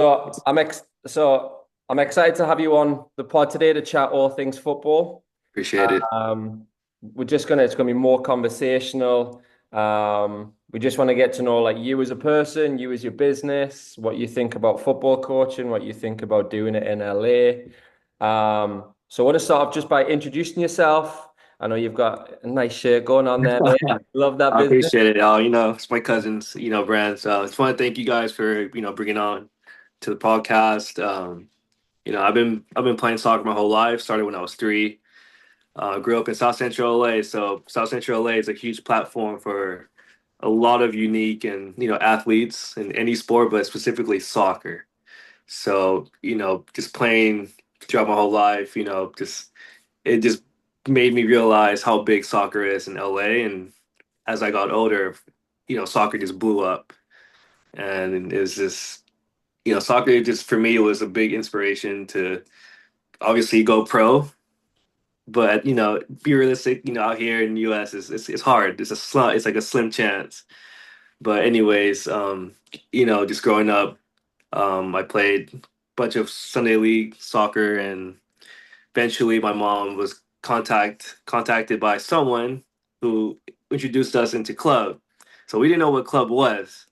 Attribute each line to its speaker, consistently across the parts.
Speaker 1: I'm excited to have you on the pod today to chat all things football.
Speaker 2: Appreciate it.
Speaker 1: It's gonna be more conversational. We just want to get to know like you as a person, you as your business, what you think about football coaching, what you think about doing it in LA. So I want to start off just by introducing yourself. I know you've got a nice shirt going on there, mate. Love that
Speaker 2: I
Speaker 1: business.
Speaker 2: appreciate it. It's my cousin's, brand. So it's fun. Thank you guys for, bringing on to the podcast. I've been playing soccer my whole life. Started when I was 3. Grew up in South Central LA. So South Central LA is a huge platform for a lot of unique and, athletes in any sport, but specifically soccer. So, just playing throughout my whole life, it just made me realize how big soccer is in LA. And as I got older, soccer just blew up. And it was just, soccer just for me was a big inspiration to obviously go pro. But, be realistic, out here in the US it's hard. It's like a slim chance. But anyways, just growing up, I played a bunch of Sunday league soccer, and eventually my mom was contacted by someone who introduced us into club. So we didn't know what club was.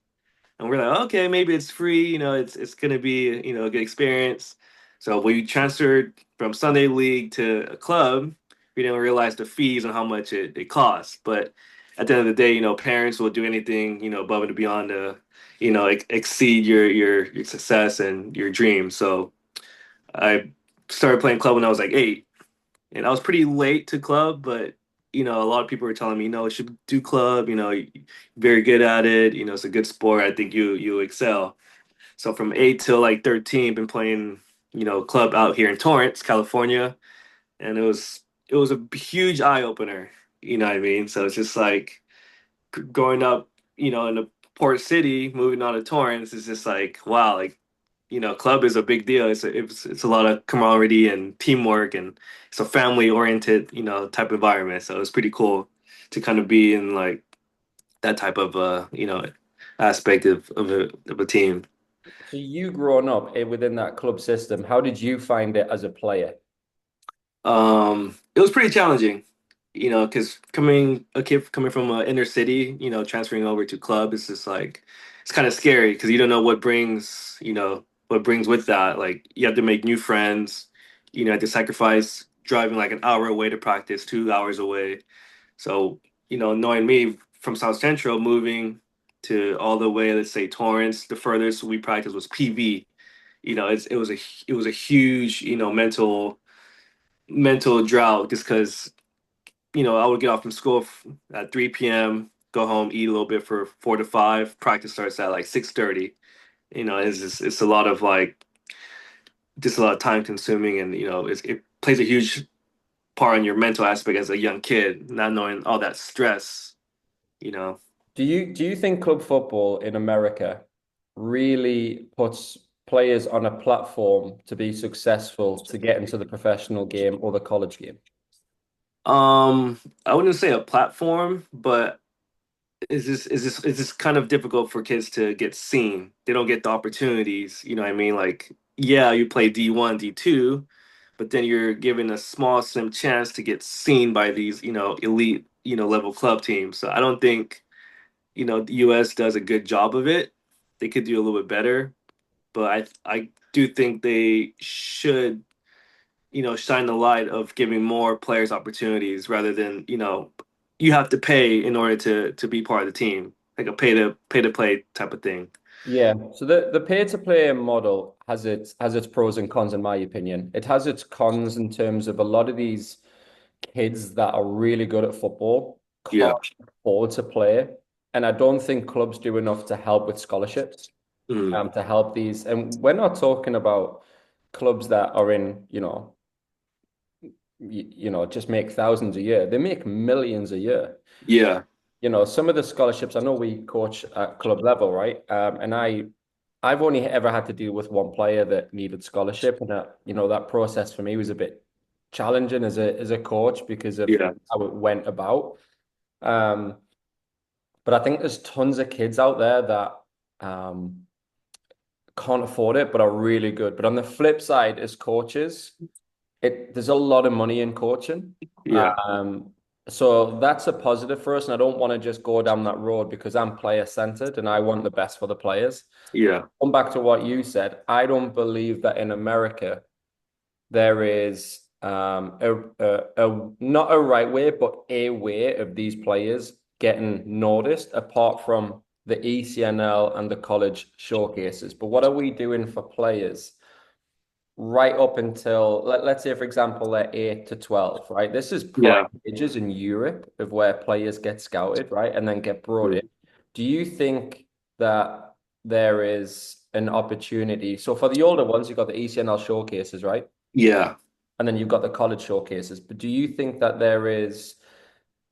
Speaker 2: And we're like, okay, maybe it's free, it's gonna be, a good experience. So we transferred from Sunday league to a club. We didn't realize the fees and how much it costs. But at the end of the day, parents will do anything, above and beyond to, exceed your success and your dreams. So I started playing club when I was like 8, and I was pretty late to club, but a lot of people were telling me, you should do club. You're very good at it. It's a good sport. I think you excel. So from 8 till like 13, been playing, club out here in Torrance, California, and it was a huge eye opener. You know what I mean? So it's just like growing up, in a port city, moving on to Torrance is just like wow, like club is a big deal. It's a lot of camaraderie and teamwork, and it's a family oriented, type environment. So it's pretty cool to kind of be in like that type of aspect of a team.
Speaker 1: So you growing up within that club system, how did you find it as a player?
Speaker 2: It was pretty challenging, because a kid coming from an inner city, transferring over to club is just like it's kind of scary because you don't know what brings with that. Like you have to make new friends, you have to sacrifice driving like an hour away to practice, 2 hours away. So, knowing me from South Central, moving to all the way, let's say Torrance, the furthest we practiced was PV. It was a huge, mental drought just because I would get off from school at 3 p.m., go home, eat a little bit for 4 to 5. Practice starts at like 6:30. It's a lot of like just a lot of time consuming, and it plays a huge part on your mental aspect as a young kid, not knowing all that stress. You know,
Speaker 1: Do you think club football in America really puts players on a platform to be successful to get into the professional game or the college game?
Speaker 2: I wouldn't say a platform, but is this kind of difficult for kids to get seen. They don't get the opportunities, you know what I mean? Like, yeah, you play D1, D2, but then you're given a small, slim chance to get seen by these, elite, level club teams. So I don't think, the US does a good job of it. They could do a little bit better, but I do think they should, shine the light of giving more players opportunities rather than, you have to pay in order to be part of the team, like a pay to play type of thing.
Speaker 1: Yeah, so the pay to play model has its pros and cons in my opinion. It has its cons in terms of a lot of these kids that are really good at football
Speaker 2: Yeah.
Speaker 1: can't afford to play, and I don't think clubs do enough to help with scholarships,
Speaker 2: Mm.
Speaker 1: to help these. And we're not talking about clubs that are in, just make thousands a year. They make millions a year.
Speaker 2: Yeah.
Speaker 1: Some of the scholarships, I know we coach at club level, right? And I've only ever had to deal with one player that needed scholarship, and that process for me was a bit challenging as a coach because of
Speaker 2: Yeah.
Speaker 1: how it went about. Um, but I think there's tons of kids out there that can't afford it, but are really good. But on the flip side, as coaches, there's a lot of money in coaching.
Speaker 2: Yeah,
Speaker 1: Um, so that's a positive for us. And I don't want to just go down that road because I'm player centered and I want the best for the players.
Speaker 2: yeah,
Speaker 1: Come back to what you said. I don't believe that in America there is not a right way, but a way of these players getting noticed apart from the ECNL and the college showcases. But what are we doing for players right up until, let's say, for example, they're 8 to 12, right? This is prime
Speaker 2: yeah.
Speaker 1: ages in Europe of where players get scouted, right? And then get brought in.
Speaker 2: Mm.
Speaker 1: Do you think that there is an opportunity? So for the older ones, you've got the ECNL showcases, right?
Speaker 2: Yeah.
Speaker 1: And then you've got the college showcases. But do you think that there is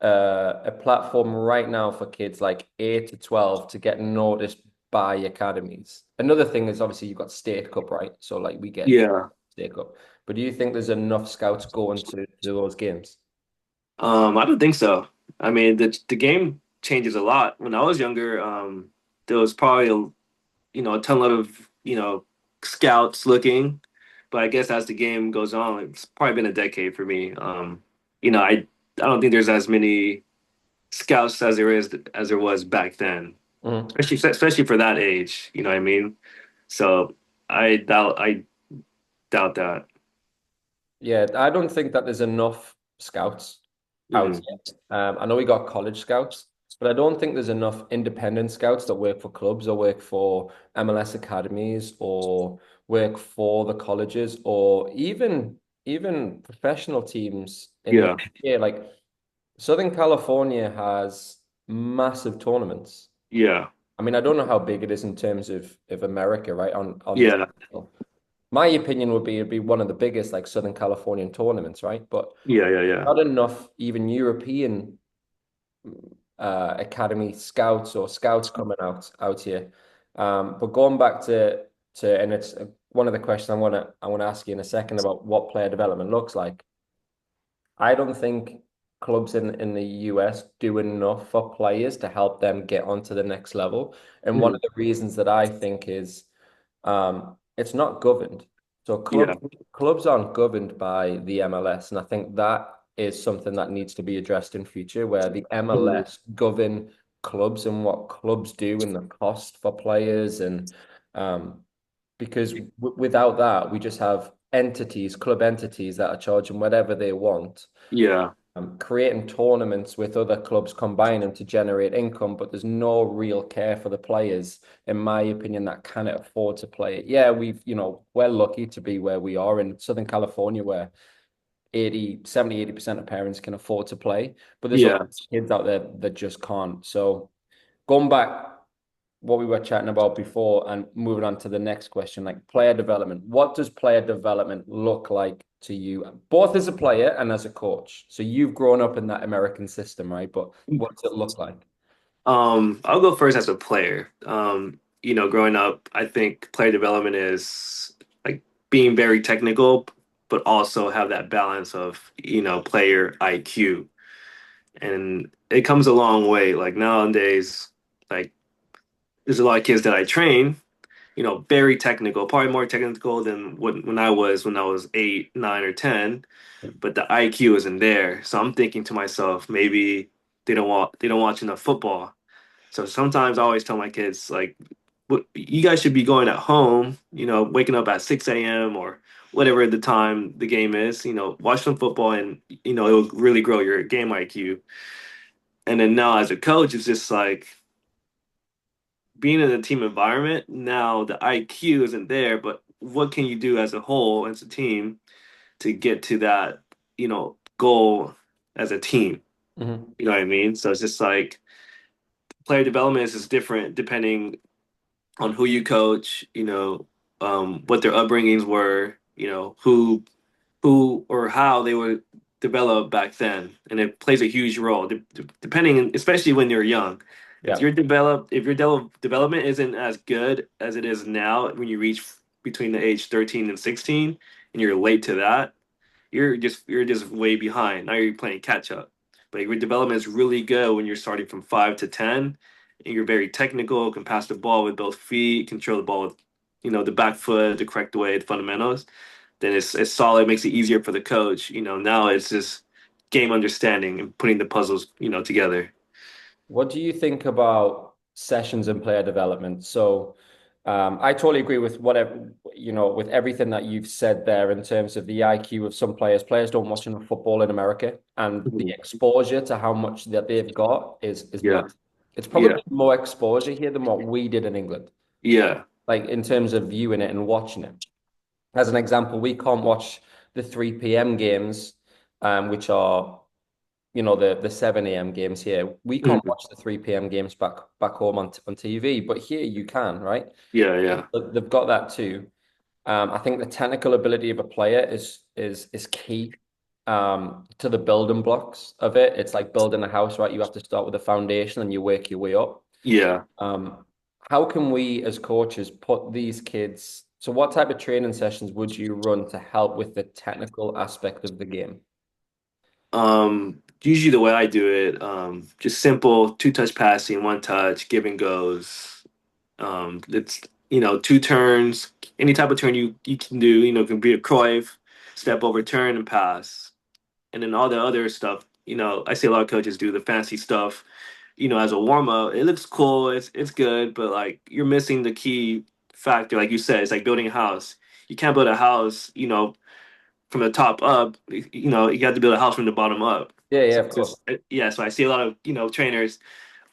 Speaker 1: a platform right now for kids like 8 to 12 to get noticed by academies? Another thing is obviously you've got State Cup, right? So like we get
Speaker 2: Yeah.
Speaker 1: State Cup. But do you think there's enough scouts going to those games?
Speaker 2: I don't think so. I mean, the game changes a lot. When I was younger, there was probably a ton of scouts looking, but I guess as the game goes on, it's probably been a decade for me. I don't think there's as many scouts as there was back then,
Speaker 1: Mhm.
Speaker 2: especially for that age. You know what I mean? So I doubt that.
Speaker 1: Yeah, I don't think that there's enough scouts out
Speaker 2: Hmm.
Speaker 1: yet. I know we got college scouts, but I don't think there's enough independent scouts that work for clubs or work for MLS academies or work for the colleges or even professional teams in the
Speaker 2: Yeah,
Speaker 1: NBA. Like Southern California has massive tournaments.
Speaker 2: yeah,
Speaker 1: I mean, I don't know how big it is in terms of America, right? On the
Speaker 2: yeah,
Speaker 1: my opinion would be it'd be one of the biggest like Southern Californian tournaments, right? But
Speaker 2: yeah, yeah, yeah.
Speaker 1: not enough even European academy scouts or scouts coming out here. But going back to and it's one of the questions I want to ask you in a second about what player development looks like. I don't think clubs in the US do enough for players to help them get onto the next level. And one
Speaker 2: Mhm.
Speaker 1: of the reasons that I think is it's not governed. So
Speaker 2: Yeah,
Speaker 1: clubs aren't governed by the MLS, and I think that is something that needs to be addressed in future, where the
Speaker 2: mhm.
Speaker 1: MLS govern clubs and what clubs do and the cost for players, and because without that, we just have club entities that are charging whatever they want,
Speaker 2: Yeah,
Speaker 1: creating tournaments with other clubs, combining to generate income, but there's no real care for the players, in my opinion, that cannot afford to play it. Yeah, we're lucky to be where we are in Southern California, where 80% of parents can afford to play, but there's a lot
Speaker 2: yeah.
Speaker 1: of kids out there that just can't. So going back what we were chatting about before and moving on to the next question, like player development. What does player development look like to you, both as a player and as a coach? So you've grown up in that American system, right? But what does it look like?
Speaker 2: I'll go first as a player. Growing up, I think player development is like being very technical, but also have that balance of, player IQ. And it comes a long way. Like nowadays, like there's a lot of kids that I train, very technical, probably more technical than when I was 8, 9, or 10, but the IQ isn't there. So I'm thinking to myself, maybe they don't watch enough football. So sometimes I always tell my kids like, you guys should be going at home, waking up at 6 a.m. or whatever the time the game is, watch some football and it'll really grow your game IQ. And then now as a coach, it's just like being in a team environment, now the IQ isn't there, but what can you do as a whole, as a team, to get to that, goal as a team?
Speaker 1: Hmm.
Speaker 2: You know what I mean? So it's just like player development is just different depending on who you coach, what their upbringings were, who or how they were developed back then, and it plays a huge role depending, especially when you're young.
Speaker 1: Yeah.
Speaker 2: If your development isn't as good as it is now, when you reach between the age 13 and 16, and you're late to that, you're just way behind. Now you're playing catch up. But your development is really good when you're starting from 5 to 10, and you're very technical, can pass the ball with both feet, control the ball with, the back foot the correct way, the fundamentals, then it's solid. It makes it easier for the coach. Now it's just game understanding and putting the puzzles, together.
Speaker 1: What do you think about sessions and player development? So, I totally agree with whatever, with everything that you've said there in terms of the IQ of some players. Players don't watch enough football in America, and the
Speaker 2: Mhm.
Speaker 1: exposure to how much that they've got is
Speaker 2: Yeah,
Speaker 1: massive. It's
Speaker 2: yeah,
Speaker 1: probably more exposure here than what we did in England,
Speaker 2: yeah,
Speaker 1: like in terms of viewing it and watching it. As an example, we can't watch the 3 p.m. games, which are the 7 a.m. games here. We can't
Speaker 2: Mhm.
Speaker 1: watch the 3 p.m. games back home on TV, but here you can, right?
Speaker 2: Yeah, yeah,
Speaker 1: But they've got that too. I think the technical ability of a player is key to the building blocks of it. It's like building a house, right? You have to start with a foundation and you work your way up.
Speaker 2: yeah.
Speaker 1: Um, how can we as coaches put these kids? So, what type of training sessions would you run to help with the technical aspect of the game?
Speaker 2: Usually the way I do it, just simple two-touch passing, one touch, give and goes. It's two turns, any type of turn you can do. It can be a Cruyff, step over, turn, and pass. And then all the other stuff, I see a lot of coaches do the fancy stuff, as a warm up. It looks cool, it's good, but like you're missing the key factor. Like you said, it's like building a house. You can't build a house, from the top up. You have to build a house from the bottom up.
Speaker 1: Yeah, yeah,
Speaker 2: So
Speaker 1: of
Speaker 2: it's
Speaker 1: course.
Speaker 2: just yeah. So I see a lot of trainers,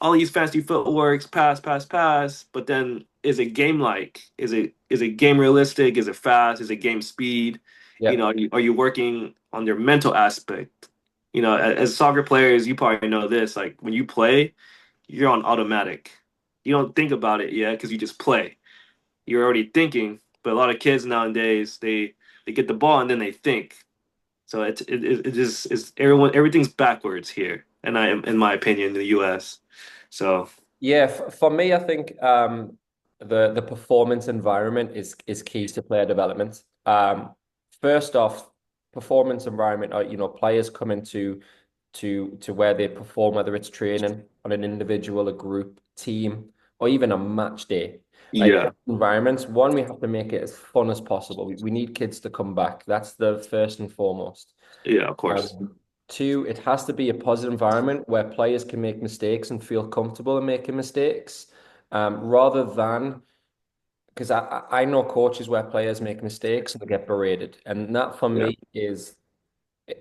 Speaker 2: all these fancy footworks, pass, pass, pass. But then, is it game like? Is it game realistic? Is it fast? Is it game speed?
Speaker 1: Yeah,
Speaker 2: Are you working on their mental aspect? As soccer players, you probably know this. Like when you play, you're on automatic. You don't think about it yet because you just play. You're already thinking. But a lot of kids nowadays, they get the ball and then they think. So it just is everything's backwards here, and I am in my opinion in the U.S. So
Speaker 1: yeah. For me, I think the performance environment is key to player development. First off, performance environment are players come into to where they perform, whether it's training on an individual, a group, team, or even a match day. Like
Speaker 2: yeah,
Speaker 1: environments, one, we have to make it as fun as possible. We need kids to come back. That's the first and foremost.
Speaker 2: yeah, of course,
Speaker 1: Two, it has to be a positive environment where players can make mistakes and feel comfortable in making mistakes, rather than because I know coaches where players make mistakes and they get berated, and that for
Speaker 2: yeah,
Speaker 1: me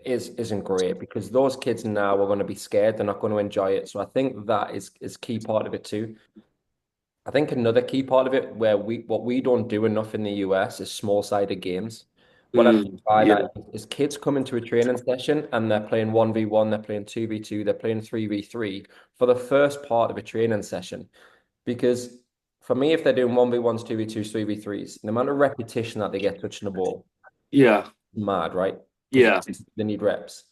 Speaker 1: isn't great because those kids now are going to be scared. They're not going to enjoy it. So I think that is key part of it too. I think another key part of it where we don't do enough in the US is small-sided games. What I mean by
Speaker 2: yeah,
Speaker 1: that is kids come into a training session and they're playing 1v1, they're playing 2v2, they're playing 3v3 for the first part of a training session. Because for me, if they're doing 1v1s, 2v2s, 3v3s, the amount of repetition that they get touching the ball,
Speaker 2: yeah,
Speaker 1: mad, right? Because
Speaker 2: yeah,
Speaker 1: they need reps.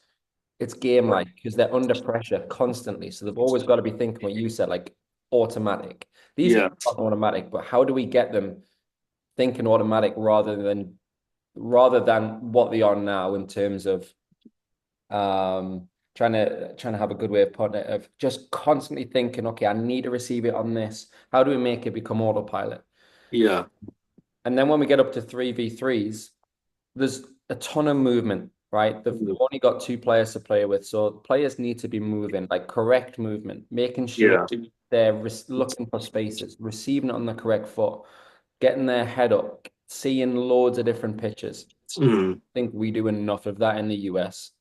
Speaker 1: It's game like because they're under pressure constantly. So they've always got to be thinking what you said, like automatic. These
Speaker 2: yeah,
Speaker 1: games aren't automatic, but how do we get them thinking automatic rather than what they are now in terms of trying to have a good way of putting it, of just constantly thinking, okay, I need to receive it on this. How do we make it become autopilot?
Speaker 2: yeah,
Speaker 1: And then when we get up to 3v3s, there's a ton of movement, right? They've
Speaker 2: mhm,
Speaker 1: only got two players to play with, so players need to be moving, like correct movement, making sure
Speaker 2: yeah,
Speaker 1: they're looking for spaces, receiving it on the correct foot, getting their head up, seeing loads of different pitches.
Speaker 2: mm,
Speaker 1: I think we do enough of that in the US.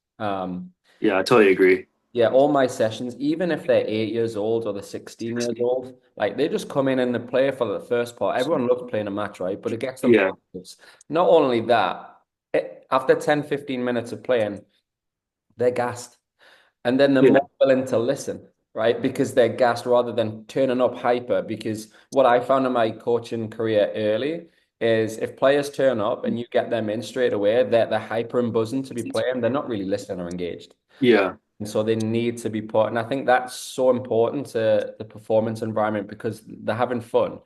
Speaker 2: yeah. I totally agree.
Speaker 1: Yeah, all my sessions, even if they're 8 years old or they're 16 years old, like they just come in and they play for the first part. Everyone loves playing a match, right? But it gets them
Speaker 2: Yeah,
Speaker 1: positives. Not only that, after 10, 15 minutes of playing, they're gassed. And then they're
Speaker 2: yeah,
Speaker 1: more willing to listen, right? Because they're gassed rather than turning up hyper. Because what I found in my coaching career early is if players turn up and you get them in straight away, they're hyper and buzzing to be playing. They're not really listening or engaged.
Speaker 2: yeah,
Speaker 1: And so they need to be put. And I think that's so important to the performance environment because they're having fun,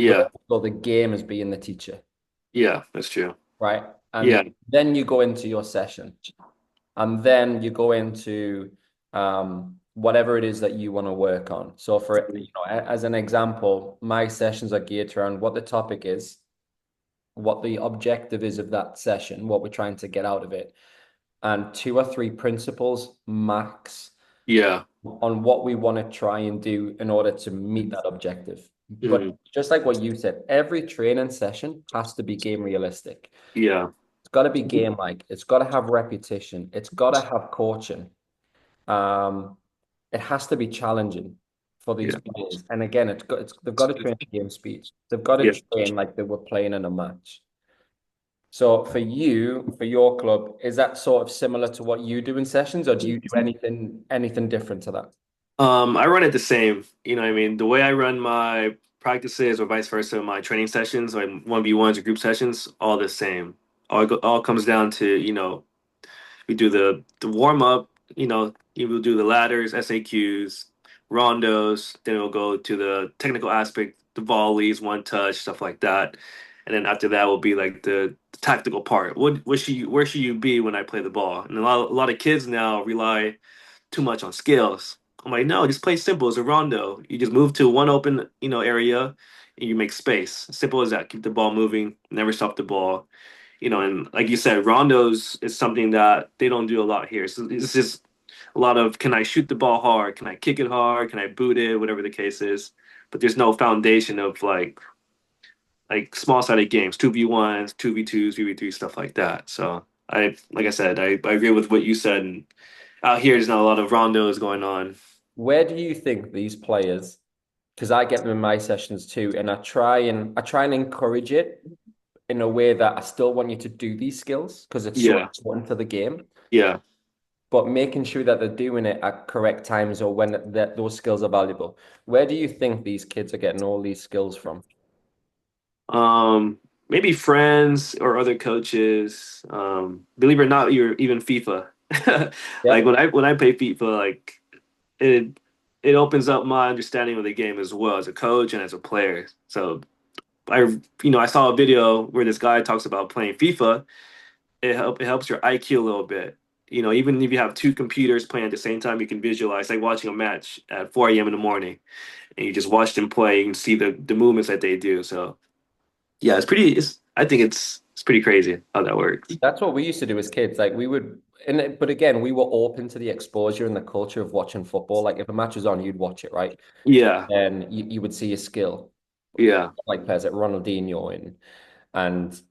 Speaker 1: but
Speaker 2: yeah,
Speaker 1: also the game is being the teacher,
Speaker 2: yeah. That's true.
Speaker 1: right? And
Speaker 2: Yeah,
Speaker 1: then you go into your session and then you go into whatever it is that you want to work on. So for, as an example, my sessions are geared around what the topic is. what the objective is of that session, what we're trying to get out of it, and two or three principles max
Speaker 2: Yeah.
Speaker 1: on what we want to try and do in order to meet that objective. But
Speaker 2: Mm.
Speaker 1: just like what you said, every training session has to be game realistic.
Speaker 2: Yeah.
Speaker 1: It's got to be game like. It's got to have repetition. It's got to have coaching. Um, it has to be challenging for these
Speaker 2: Yeah.
Speaker 1: players. And again, they've got to train at game speed. They've got to
Speaker 2: Yeah.
Speaker 1: train like they were playing in a match. So for you, for your club, is that sort of similar to what you do in sessions, or do you do anything different to that?
Speaker 2: I run it the same. You know what I mean? The way I run my practices or vice versa, my training sessions, like 1v1s or group sessions, all the same. All comes down to, we do the warm up, you will do the ladders, SAQs, rondos, then we'll go to the technical aspect, the volleys, one touch, stuff like that. And then after that will be like the tactical part. Where should you be when I play the ball? And a lot of kids now rely too much on skills. I'm like, no, just play simple. It's a rondo. You just move to one open, area, and you make space. Simple as that. Keep the ball moving. Never stop the ball. And like you said, rondos is something that they don't do a lot here. So it's just a lot of, can I shoot the ball hard? Can I kick it hard? Can I boot it? Whatever the case is. But there's no foundation of like small sided games, 2v1s, 2v2s, 3v3, stuff like that. So like I said, I agree with what you said. And out here, there's not a lot of rondos going on.
Speaker 1: Where do you think these players, because I get them in my sessions too, and I try and encourage it in a way that I still want you to do these skills because it's so
Speaker 2: Yeah,
Speaker 1: important to the game,
Speaker 2: yeah.
Speaker 1: but making sure that they're doing it at correct times or when those skills are valuable. Where do you think these kids are getting all these skills from?
Speaker 2: Maybe friends or other coaches. Believe it or not, you're even FIFA. Like
Speaker 1: Yep.
Speaker 2: when I play FIFA, like it it opens up my understanding of the game as well as a coach and as a player. So I saw a video where this guy talks about playing FIFA. It helps your IQ a little bit. Even if you have two computers playing at the same time, you can visualize like watching a match at 4 a.m. in the morning, and you just watch them play and see the movements that they do. So yeah, I think it's pretty crazy how that works.
Speaker 1: That's what we used to do as kids. Like we would, but again, we were open to the exposure and the culture of watching football. Like if a match was on, you'd watch it, right?
Speaker 2: Yeah,
Speaker 1: And you would see a skill,
Speaker 2: yeah,
Speaker 1: like players like Ronaldinho and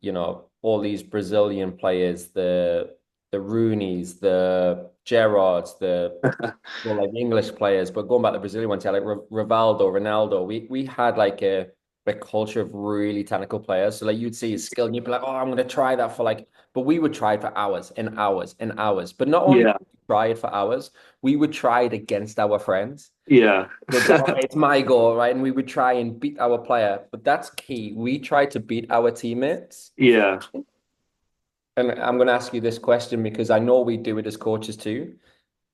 Speaker 1: all these Brazilian players, the Rooneys, the Gerrards, like English players, but going back to the Brazilian ones, yeah, like Rivaldo, Ronaldo, we had like a culture of really technical players. So like you'd see his skill and you'd be like, oh, I'm gonna try that for like, but we would try it for hours and hours and hours. But not only would
Speaker 2: yeah,
Speaker 1: we try it for hours, we would try it against our friends.
Speaker 2: yeah,
Speaker 1: They'd be like, okay, it's my goal, right? And we would try and beat our player. But that's key. We try to beat our teammates.
Speaker 2: yeah.
Speaker 1: And I'm going to ask you this question because I know we do it as coaches too.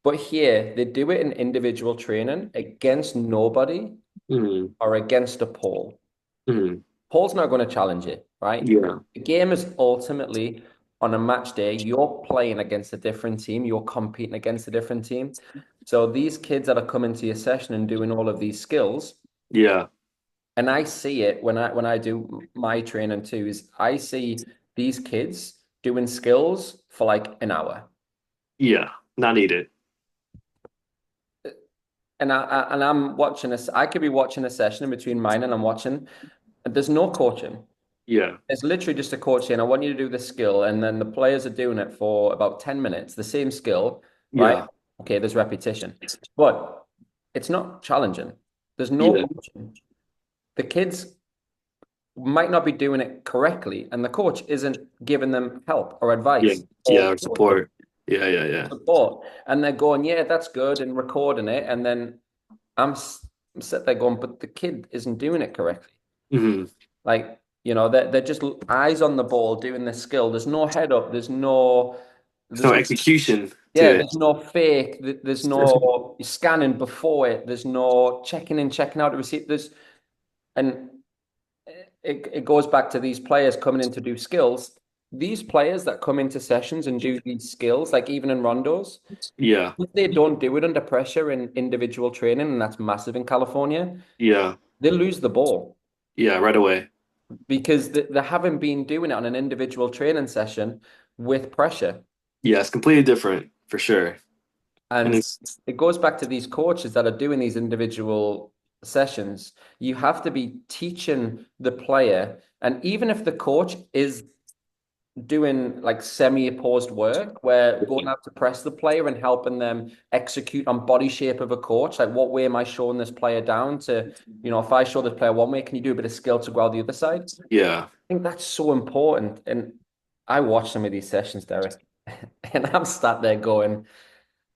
Speaker 1: But here, they do it in individual training against nobody
Speaker 2: Mm,
Speaker 1: or against a pole.
Speaker 2: mm,
Speaker 1: Paul's not going to challenge it, right?
Speaker 2: yeah,
Speaker 1: The game is ultimately on a match day, you're playing against a different team, you're competing against a different team. So these kids that are coming to your session and doing all of these skills,
Speaker 2: yeah,
Speaker 1: and I see it when I do my training too, is I see these kids doing skills for like an hour.
Speaker 2: yeah. Not needed.
Speaker 1: And I'm watching this. I could be watching a session in between mine and I'm watching, and there's no coaching.
Speaker 2: Yeah,
Speaker 1: It's literally just a coach saying, I want you to do this skill. And then the players are doing it for about 10 minutes, the same skill, right?
Speaker 2: yeah,
Speaker 1: Okay, there's repetition. But it's not challenging. There's no
Speaker 2: yeah,
Speaker 1: coaching. The kids might not be doing it correctly, and the coach isn't giving them help or
Speaker 2: yeah,
Speaker 1: advice
Speaker 2: yeah.
Speaker 1: or
Speaker 2: Or support. Yeah, yeah, yeah.
Speaker 1: support. And they're going, yeah, that's good, and recording it. And then I'm sitting there going, but the kid isn't doing it correctly.
Speaker 2: Hmm.
Speaker 1: Like, they're just eyes on the ball doing the skill. There's no head up.
Speaker 2: There's
Speaker 1: There's
Speaker 2: no
Speaker 1: no,
Speaker 2: execution to
Speaker 1: yeah,
Speaker 2: it.
Speaker 1: there's no fake. There's no scanning before it. There's no checking in, checking out the receipt. And it goes back to these players coming in to do skills. These players that come into sessions and do these skills, like even in rondos,
Speaker 2: Yeah,
Speaker 1: if they don't do it under pressure in individual training, and that's massive in California,
Speaker 2: yeah,
Speaker 1: they lose the ball.
Speaker 2: yeah. Right away.
Speaker 1: because they haven't been doing it on an individual training session with pressure.
Speaker 2: Yeah, it's completely different for sure. And
Speaker 1: And
Speaker 2: it's
Speaker 1: it goes back to these coaches that are doing these individual sessions. You have to be teaching the player. And even if the coach is doing like semi-opposed work, where going out to press the player and helping them execute on body shape of a coach, like what way am I showing this player down to, if I show this player one way, can you do a bit of skill to go out the other side? I
Speaker 2: yeah.
Speaker 1: think that's so important. And I watch some of these sessions, Derek, and I'm sat there going,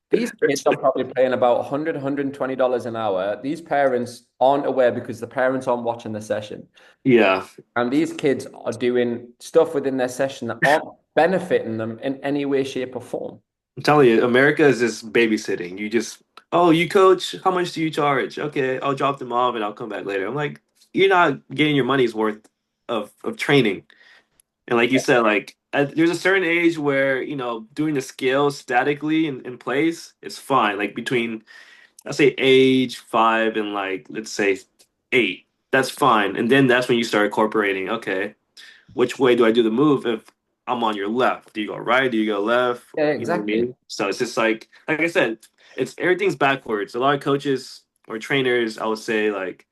Speaker 1: these kids are probably paying about $100 an hour. These parents aren't aware because the parents aren't watching the session.
Speaker 2: Yeah.
Speaker 1: And these kids are doing stuff within their session that aren't benefiting them in any way, shape, or form.
Speaker 2: I'm telling you, America is just babysitting. You just, oh, you coach, how much do you charge? Okay, I'll drop them off and I'll come back later. I'm like, you're not getting your money's worth of training. And like you said, like there's a certain age where, doing the scale statically in place is fine. Like between, let's say age 5 and like, let's say 8, that's fine. And then that's when you start incorporating, okay, which way do I do the move if I'm on your left? Do you go right? Do you go left?
Speaker 1: Yeah,
Speaker 2: You know what I
Speaker 1: exactly.
Speaker 2: mean? So it's just like I said, it's everything's backwards. A lot of coaches or trainers, I would say, like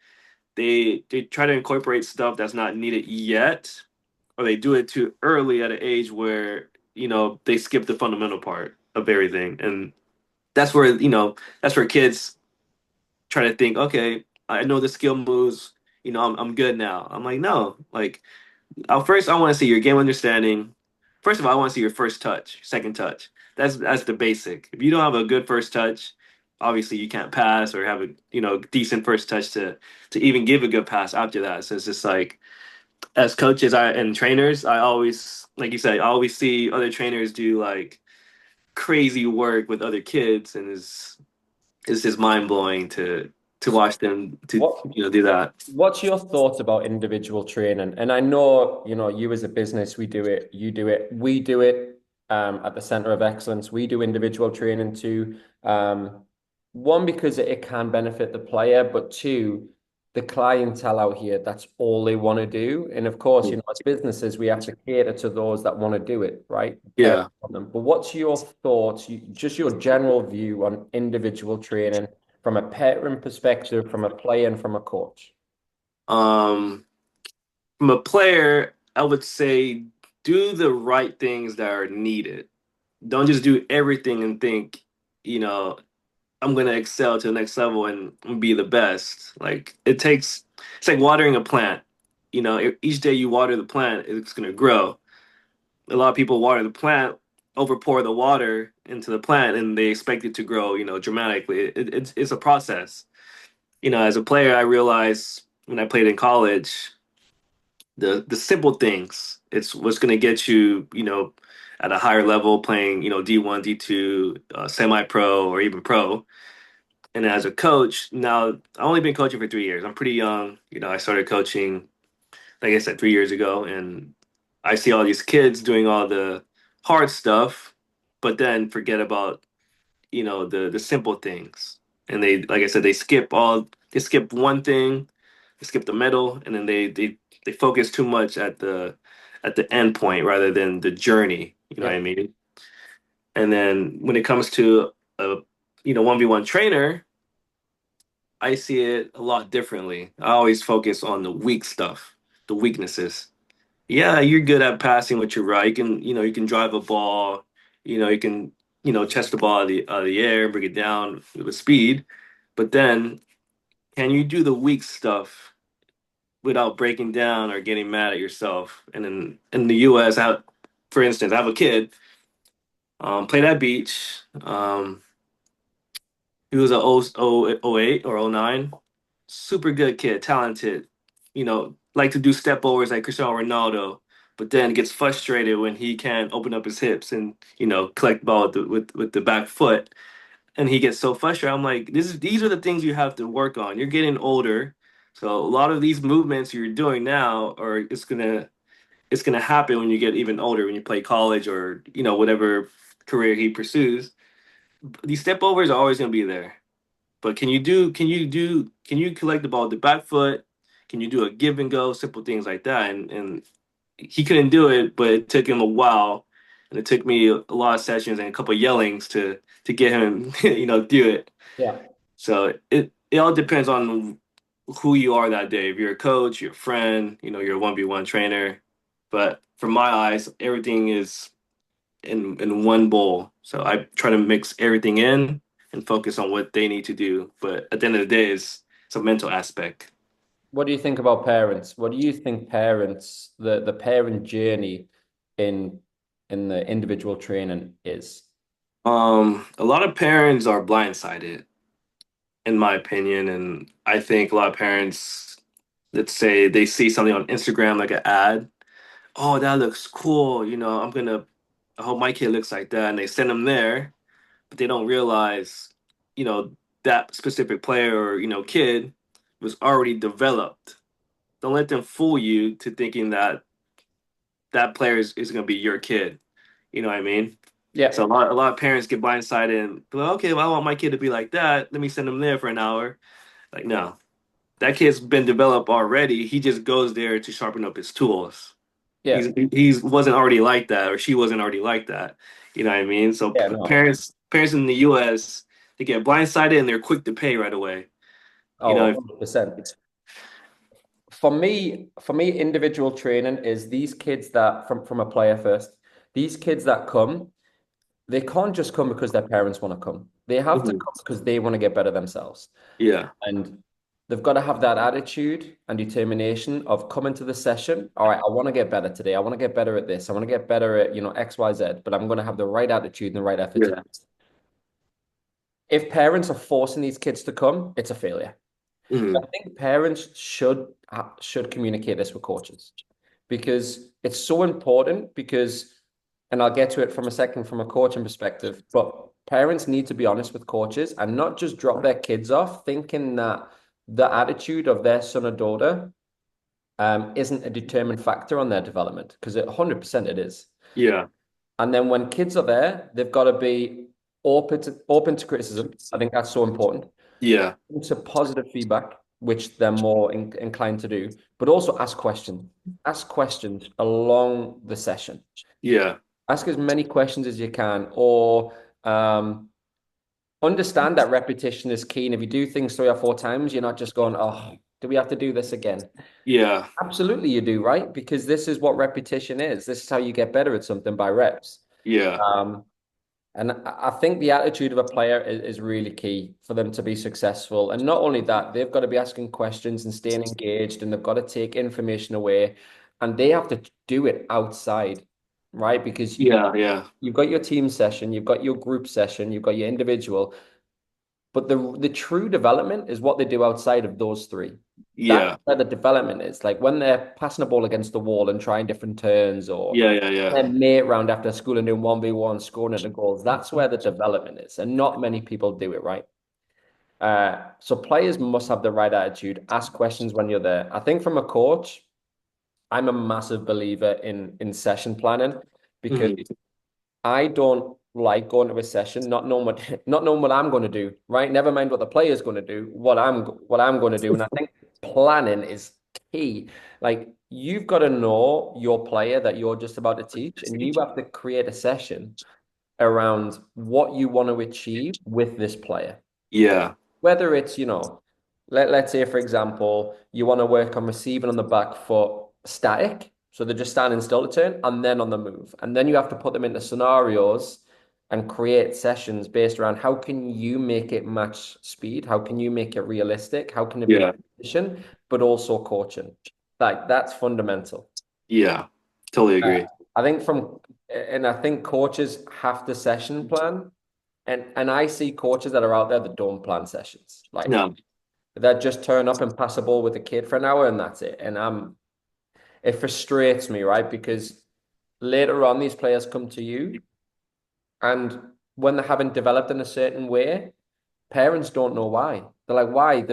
Speaker 2: they try to incorporate stuff that's not needed yet, or they do it too early at an age where they skip the fundamental part of everything, and that's where kids try to think, okay, I know the skill moves. I'm good now. I'm like, no, like first, I want to see your game understanding. First of all, I want to see your first touch, second touch. That's the basic. If you don't have a good first touch, obviously you can't pass or have a decent first touch to even give a good pass after that. So it's just like as coaches and trainers, I always like you said, I always see other trainers do like crazy work with other kids, and it's just mind blowing to watch them to
Speaker 1: What
Speaker 2: do that.
Speaker 1: What's your thoughts about individual training? And I know, you as a business, we do it, you do it, we do it at the Center of Excellence. We do individual training too. One, because it can benefit the player, but two, the clientele out here, that's all they want to do. And of course, as businesses, we have to cater to those that want to do it, right? Parents
Speaker 2: Yeah.
Speaker 1: want them. But what's your thoughts, just your general view on individual training from a parent perspective, from a player, and from a coach?
Speaker 2: Um, from a player, I would say do the right things that are needed. Don't just do everything and think, you know, I'm gonna excel to the next level and be the best. Like it's like watering a plant. Each day you water the plant, it's gonna grow. A lot of people water the plant, over pour the water into the plant, and they expect it to grow, dramatically. It's a process. As a player, I realized when I played in college, the simple things. It's what's going to get you, at a higher level playing, D1, D2, semi-pro or even pro. And as a coach, now I've only been coaching for 3 years. I'm pretty young. I started coaching, like I said, 3 years ago, and I see all these kids doing all the hard stuff, but then forget about, the simple things. And they, like I said, they skip one thing, they skip the middle, and then they focus too much at the end point rather than the journey. You know what
Speaker 1: Yeah.
Speaker 2: I mean? And then when it comes to a 1v1 trainer, I see it a lot differently. I always focus on the weak stuff, the weaknesses. Yeah, you're good at passing with your right. You can drive a ball. You can chest the ball out of the air, bring it down with speed. But then, can you do the weak stuff without breaking down or getting mad at yourself? And in the U.S., for instance, I have a kid played at beach. He was a oh 08 or oh 09. Super good kid, talented. Like to do step overs like Cristiano Ronaldo, but then gets frustrated when he can't open up his hips and collect the ball with the back foot, and he gets so frustrated. I'm like, these are the things you have to work on. You're getting older, so a lot of these movements you're doing now, or it's gonna happen when you get even older, when you play college or whatever career he pursues. These step overs are always gonna be there. But can you collect the ball with the back foot? Can you do a give and go? Simple things like that. And he couldn't do it, but it took him a while, and it took me a lot of sessions and a couple of yellings to get him, do it.
Speaker 1: Yeah.
Speaker 2: So it all depends on who you are that day. If you're a coach, you're a friend, you're a 1v1 trainer. But from my eyes, everything is in one bowl. So I try to mix everything in and focus on what they need to do. But at the end of the day, it's a mental aspect.
Speaker 1: What do you think about parents? What do you think parents, the parent journey in in the individual training is?
Speaker 2: A lot of parents are blindsided, in my opinion, and I think a lot of parents, let's say they see something on Instagram like an ad. Oh, that looks cool. I hope my kid looks like that, and they send them there, but they don't realize, you know, that specific player or kid was already developed. Don't let them fool you to thinking that that player is going to be your kid. You know what I mean? So
Speaker 1: Yeah.
Speaker 2: a lot of parents get blindsided and be like, okay, well, I want my kid to be like that. Let me send him there for an hour. Like, no, that kid's been developed already. He just goes there to sharpen up his tools.
Speaker 1: Yeah.
Speaker 2: He's wasn't already like that, or she wasn't already like that. You know what I mean? So
Speaker 1: Yeah, no.
Speaker 2: parents in the U.S. they get blindsided and they're quick to pay right away. You
Speaker 1: Oh,
Speaker 2: know,
Speaker 1: 100%. For me, individual training is these kids that from a player first. These kids that come, they can't just come because their parents want to come. They have to
Speaker 2: Mhm.
Speaker 1: come because they want to get better themselves.
Speaker 2: Yeah,
Speaker 1: And they've got to have that attitude and determination of coming to the session. All right, I want to get better today. I want to get better at this. I want to get better at, X, Y, Z, but I'm going to have the right attitude and the right effort to do
Speaker 2: yeah,
Speaker 1: it. If parents are forcing these kids to come, it's a failure.
Speaker 2: hmm
Speaker 1: I think parents should communicate this with coaches because it's so important because, and I'll get to it from a second from a coaching perspective, but parents need to be honest with coaches and not just drop their kids off thinking that the attitude of their son or daughter isn't a determined factor on their development because 100% it is.
Speaker 2: yeah,
Speaker 1: And then when kids are there, they've got to be open to criticism. I think that's so important
Speaker 2: yeah,
Speaker 1: to positive feedback, which they're more inclined to do, but also ask questions. Ask questions along the session.
Speaker 2: yeah,
Speaker 1: Ask as many questions as you can, or understand that repetition is key. And if you do things 3 or 4 times, you're not just going, "Oh, do we have to do this again?"
Speaker 2: yeah,
Speaker 1: Absolutely, you do, right? Because this is what repetition is. This is how you get better at something by reps.
Speaker 2: yeah,
Speaker 1: Um, And I think the attitude of a player is really key for them to be successful. And not only that, they've got to be asking questions and staying engaged, and they've got to take information away, and they have to do it outside, right? Because
Speaker 2: yeah, yeah,
Speaker 1: you've got your team session, you've got your group session, you've got your individual, but the true development is what they do outside of those three. That's
Speaker 2: yeah,
Speaker 1: where the development is. Like when they're passing the ball against the wall and trying different turns, or
Speaker 2: yeah, yeah, yeah,
Speaker 1: their mate round after school and doing 1v1, scoring at the goals. That's where the development is. And not many people do it right. So players must have the right attitude, ask questions when you're there. I think from a coach, I'm a massive believer in session planning because
Speaker 2: hmm
Speaker 1: I don't like going to a session, not knowing what not knowing what I'm going to do, right? Never mind what the player's going to do, what I'm going to do. And I think planning is key. Like you've got to know your player that you're just about to teach, and you have to create a session around what you want to achieve with this player.
Speaker 2: yeah,
Speaker 1: Whether it's, let's say, for example, you want to work on receiving on the back foot static. So they're just standing still to turn and then on the move. And then you have to put them into scenarios and create sessions based around how can you make it match speed? How can you make it realistic? How can it be
Speaker 2: yeah,
Speaker 1: repetition, but also coaching? Like that's fundamental.
Speaker 2: yeah. Totally
Speaker 1: Uh,
Speaker 2: agree.
Speaker 1: and I think coaches have to session plan. And I see coaches that are out there that don't plan sessions. Like
Speaker 2: No,
Speaker 1: that just turn up and pass a ball with a kid for an hour and that's it. And it frustrates me, right? Because later on these players come to you and when they haven't developed in a certain way, parents don't know why. They're like, why?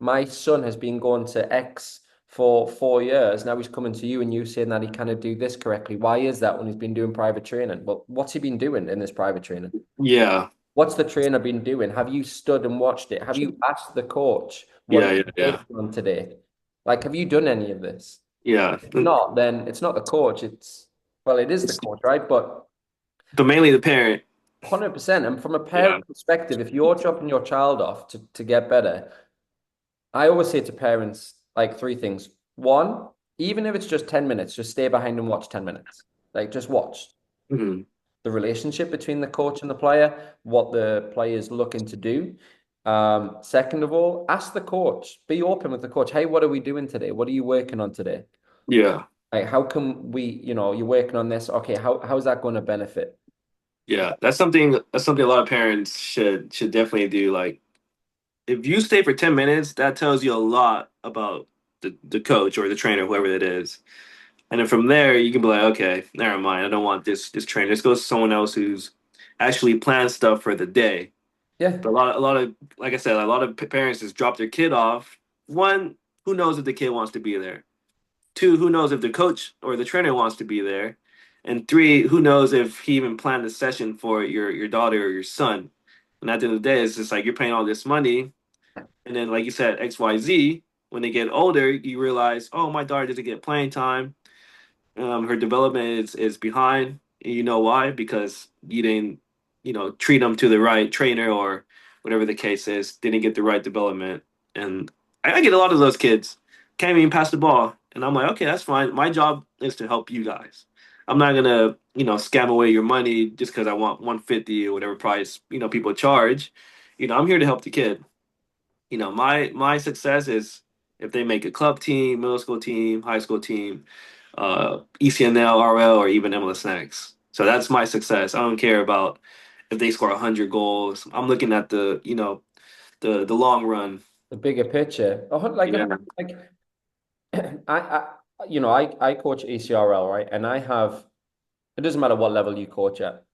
Speaker 1: My son has been going to X for 4 years. Now he's coming to you and you saying that he cannot do this correctly. Why is that when he's been doing private training? Well, what's he been doing in this private training?
Speaker 2: yeah,
Speaker 1: What's the trainer been doing? Have you stood and watched it? Have you asked the coach what
Speaker 2: yeah,
Speaker 1: he's
Speaker 2: yeah, yeah,
Speaker 1: working on today? Like, have you done any of this?
Speaker 2: Yeah.
Speaker 1: If not, then it's not the coach. Well, it is the
Speaker 2: It's
Speaker 1: coach, right? But
Speaker 2: but mainly the parent.
Speaker 1: 100%. And from a
Speaker 2: Yeah.
Speaker 1: parent perspective, if you're dropping your child off to get better, I always say to parents like three things. One, even if it's just 10 minutes, just stay behind and watch 10 minutes. Like just watch
Speaker 2: Mhm.
Speaker 1: the relationship between the coach and the player, what the player is looking to do. Second of all, ask the coach. Be open with the coach. Hey, what are we doing today? What are you working on today?
Speaker 2: Yeah.
Speaker 1: Like, how can we, you're working on this. Okay, how's that going to benefit?
Speaker 2: Yeah. That's something a lot of parents should definitely do. Like if you stay for 10 minutes, that tells you a lot about the coach or the trainer, whoever it is. And then from there, you can be like, okay, never mind. I don't want this trainer. Let's go to someone else who's actually planned stuff for the day.
Speaker 1: Yeah,
Speaker 2: But a lot of, like I said, a lot of parents just drop their kid off. One, who knows if the kid wants to be there? Two, who knows if the coach or the trainer wants to be there? And three, who knows if he even planned a session for your daughter or your son? And at the end of the day, it's just like you're paying all this money, and then like you said, XYZ. When they get older, you realize, oh, my daughter doesn't get playing time. Her development is behind. And you know why? Because you didn't, treat them to the right trainer or whatever the case is. Didn't get the right development. And I get a lot of those kids can't even pass the ball, and I'm like, okay, that's fine. My job is to help you guys. I'm not gonna, scam away your money just because I want 150 or whatever price people charge. I'm here to help the kid. My success is if they make a club team, middle school team, high school team, ECNL, RL, or even MLS Next. So that's my success. I don't care about if they score 100 goals. I'm looking at the long run.
Speaker 1: the bigger picture.
Speaker 2: Yeah,
Speaker 1: Like I coach ECRL, right? And I have it doesn't matter what level you coach at.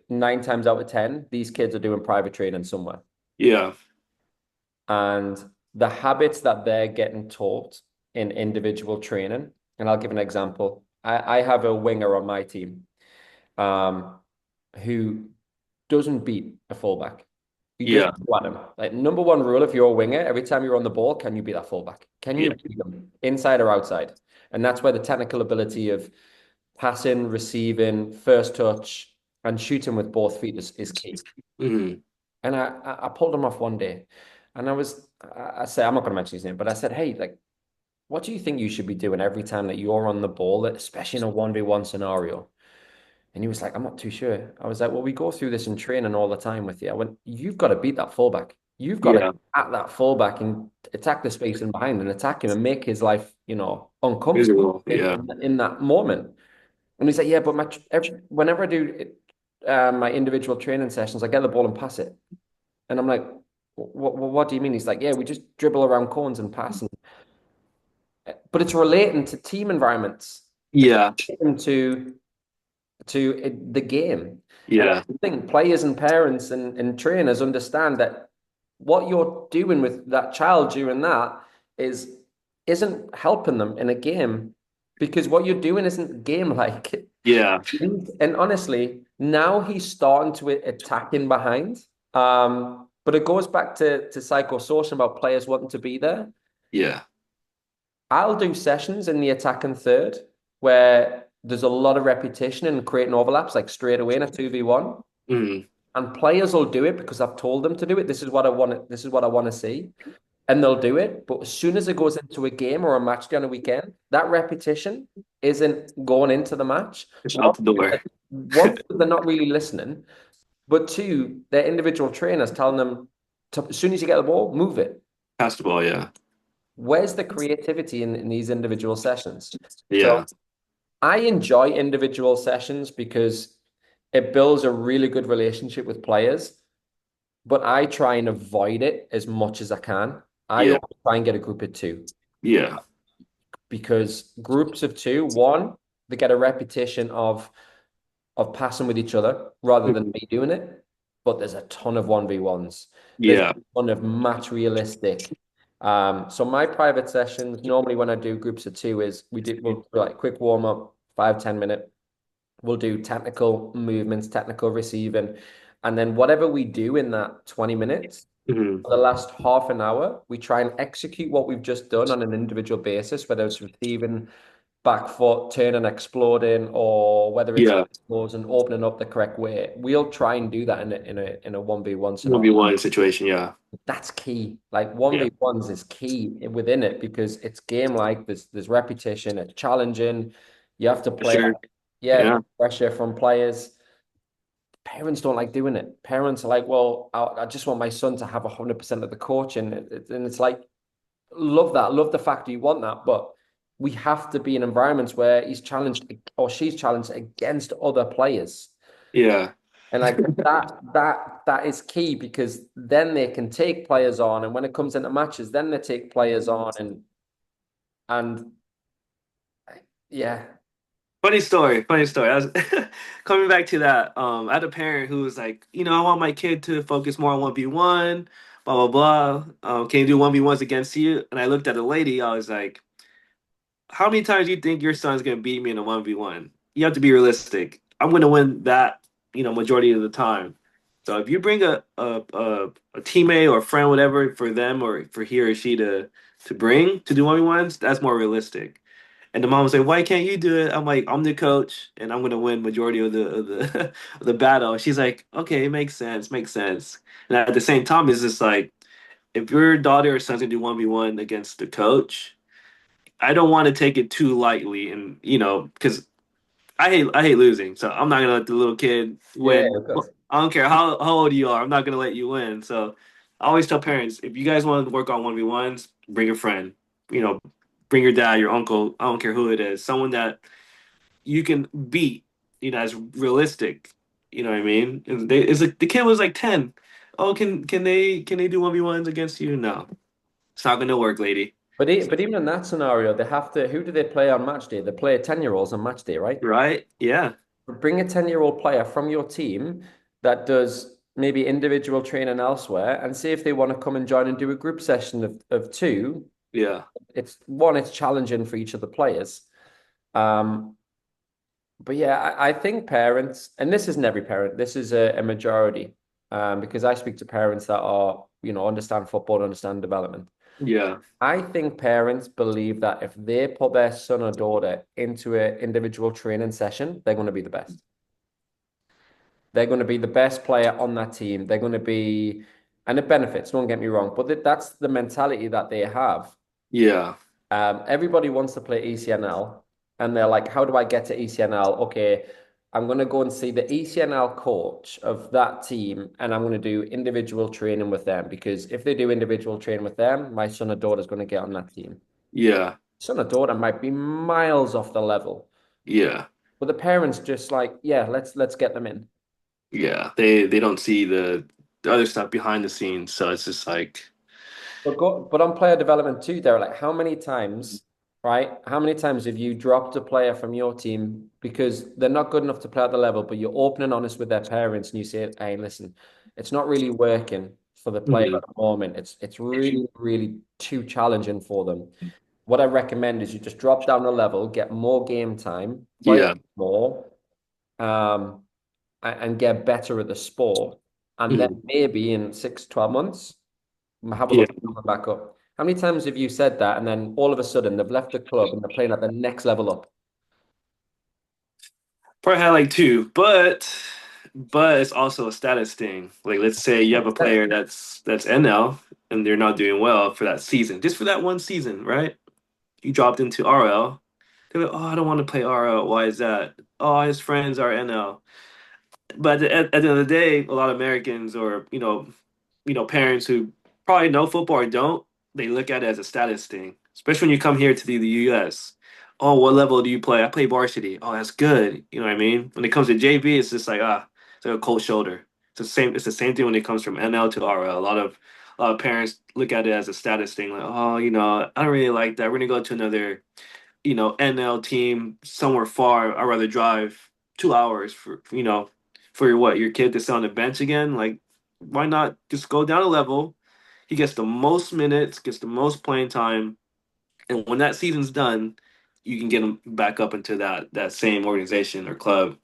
Speaker 1: 9 times out of 10, these kids are doing private training somewhere.
Speaker 2: yeah,
Speaker 1: And the habits that they're getting taught in individual training, and I'll give an example. I have a winger on my team um, who doesn't beat a fullback. You just
Speaker 2: yeah,
Speaker 1: go at him. Like number one rule, if you're a winger, every time you're on the ball, can you beat that fullback? Can
Speaker 2: yeah.
Speaker 1: you beat them inside or outside? And that's where the technical ability of passing, receiving, first touch, and shooting with both feet is key.
Speaker 2: Hmm.
Speaker 1: And I pulled him off one day, and I said I'm not going to mention his name, but I said, hey, like, what do you think you should be doing every time that you're on the ball, especially in a 1v1 scenario? And he was like, I'm not too sure. I was like, well, we go through this in training all the time with you. I went, you've got to beat that fullback. You've got to
Speaker 2: Yeah.
Speaker 1: at that fullback and attack the space in behind and attack him and make his life, uncomfortable
Speaker 2: Visual. Yeah.
Speaker 1: in that moment. And he's like, yeah, but whenever I do my individual training sessions, I get the ball and pass it. And I'm like, what do you mean? He's like, yeah, we just dribble around cones and pass. But it's relating to team environments. It's
Speaker 2: Yeah.
Speaker 1: relating to the game. And
Speaker 2: Yeah.
Speaker 1: I think players and parents and trainers understand that what you're doing with that child during that isn't helping them in a game because what you're doing isn't game like.
Speaker 2: Yeah.
Speaker 1: And honestly, now he's starting to attack in behind. But it goes back to psychosocial about players wanting to be there.
Speaker 2: Yeah.
Speaker 1: I'll do sessions in the attacking third where there's a lot of repetition and creating overlaps like straight away in a 2v1.
Speaker 2: Hmm.
Speaker 1: And players will do it because I've told them to do it. This is what I want. This is what I want to see. And they'll do it. But as soon as it goes into a game or a match day on a weekend, that repetition isn't going into the match.
Speaker 2: It's
Speaker 1: One,
Speaker 2: out the door.
Speaker 1: one, they're not really listening. But two, their individual trainers telling them to, as soon as you get the ball, move it.
Speaker 2: Pass the ball. Yeah.
Speaker 1: Where's the creativity in these individual sessions?
Speaker 2: Yeah.
Speaker 1: So I enjoy individual sessions because it builds a really good relationship with players, but I try and avoid it as much as I can. I
Speaker 2: Yeah.
Speaker 1: always try and get a group of two
Speaker 2: Yeah.
Speaker 1: because groups of two, one, they get a repetition of passing with each other rather than me doing it. But there's a ton of 1v1s. There's a
Speaker 2: Yeah.
Speaker 1: ton of match realistic. So my private sessions, normally when I do groups of two, is we'll do like quick warm up, 5-10 minute. We'll do technical movements, technical receiving, and then whatever we do in that 20 minutes,
Speaker 2: Hmm.
Speaker 1: For the last half an hour, we try and execute what we've just done on an individual basis, whether it's receiving, back foot, turning, exploding, or whether it's
Speaker 2: Yeah,
Speaker 1: goals and opening up the correct way. We'll try and do that in a 1v1
Speaker 2: one
Speaker 1: scenario.
Speaker 2: v one situation. Yeah,
Speaker 1: That's key. Like
Speaker 2: yeah,
Speaker 1: 1v1s is key within it because it's game like there's repetition, it's challenging. You have to
Speaker 2: for
Speaker 1: play,
Speaker 2: sure.
Speaker 1: yeah,
Speaker 2: Yeah,
Speaker 1: pressure from players. Parents don't like doing it. Parents are like, well, I just want my son to have 100% of the coaching. And it's like, love that. Love the fact that you want that. But we have to be in environments where he's challenged or she's challenged against other players.
Speaker 2: yeah,
Speaker 1: And like that is key because then they can take players on. And when it comes into matches, then they take players on and yeah.
Speaker 2: Funny story. Funny story. I was coming back to that. I had a parent who was like, I want my kid to focus more on 1v1, blah blah blah. Can you do 1v1s against you? And I looked at the lady. I was like, how many times do you think your son's gonna beat me in a 1v1? You have to be realistic. I'm gonna win that, majority of the time. So if you bring a teammate or a friend, whatever, for them or for he or she to bring to do 1v1s, that's more realistic. And the mom was like, "Why can't you do it?" I'm like, "I'm the coach, and I'm gonna win majority of the of the battle." She's like, "Okay, it makes sense." And at the same time, it's just like, if your daughter or son's gonna do 1v1 against the coach, I don't want to take it too lightly, and because I hate losing, so I'm not gonna let the little kid
Speaker 1: Yeah,
Speaker 2: win.
Speaker 1: of course.
Speaker 2: I don't care how old you are. I'm not gonna let you win. So I always tell parents, if you guys want to work on 1v1s, bring a friend. You know, bring your dad, your uncle. I don't care who it is. Someone that you can beat. As realistic. You know what I mean? It's like the kid was like 10. Oh, can they do 1v1s against you? No, it's not gonna work, lady.
Speaker 1: But even in that scenario, they have to. Who do they play on match day? They play 10-year-olds on match day, right?
Speaker 2: Right? Yeah.
Speaker 1: Bring a 10-year-old player from your team that does maybe individual training elsewhere and see if they want to come and join and do a group session of two.
Speaker 2: Yeah.
Speaker 1: It's challenging for each of the players. Um, but yeah, I think parents, and this isn't every parent, this is a majority, because I speak to parents that are, understand football, understand development.
Speaker 2: Yeah.
Speaker 1: I think parents believe that if they put their son or daughter into an individual training session, they're going to be the best. They're going to be the best player on that team. They're going to be, and it benefits, don't get me wrong, but that's the mentality that they have.
Speaker 2: Yeah.
Speaker 1: Everybody wants to play ECNL, and they're like, how do I get to ECNL? Okay, I'm going to go and see the ECNL coach of that team, and I'm going to do individual training with them because if they do individual training with them, my son or daughter is going to get on that team.
Speaker 2: Yeah.
Speaker 1: Son or daughter might be miles off the level,
Speaker 2: Yeah.
Speaker 1: but the parents just like, yeah, let's get them in.
Speaker 2: Yeah, they don't see the other stuff behind the scenes, so it's just like,
Speaker 1: But on player development too, there, like how many times, right? How many times have you dropped a player from your team because they're not good enough to play at the level, but you're open and honest with their parents and you say, hey, listen, it's not really working for the player
Speaker 2: mhm.
Speaker 1: at the moment. It's really, really too challenging for them. What I recommend is you just drop down a level, get more game time, play
Speaker 2: Yeah,
Speaker 1: more, um, and get better at the sport. And then
Speaker 2: mhm.
Speaker 1: maybe in 6, 12 months have a
Speaker 2: Yeah.
Speaker 1: look at coming back up. How many times have you said that, and then all of a sudden they've left the club and they're playing at the next level up?
Speaker 2: Probably had like two, but it's also a status thing. Like, let's say you have a
Speaker 1: That's
Speaker 2: player that's NL and they're not doing well for that season, just for that one season, right? You dropped into RL. They're like, oh, I don't want to play RL. Why is that? Oh, his friends are NL. But at the end of the day, a lot of Americans or parents who probably know football or don't, they look at it as a status thing. Especially when you come here to the US. Oh, what level do you play? I play varsity. Oh, that's good. You know what I mean? When it comes to JV, it's just like it's like a cold shoulder. It's the same thing when it comes from NL to RL. A lot of parents look at it as a status thing, like, oh, I don't really like that. We're gonna go to another NL team somewhere far. I'd rather drive 2 hours for your kid to sit on the bench again. Like, why not just go down a level? He gets the most minutes, gets the most playing time, and when that season's done, you can get him back up into that same organization or club.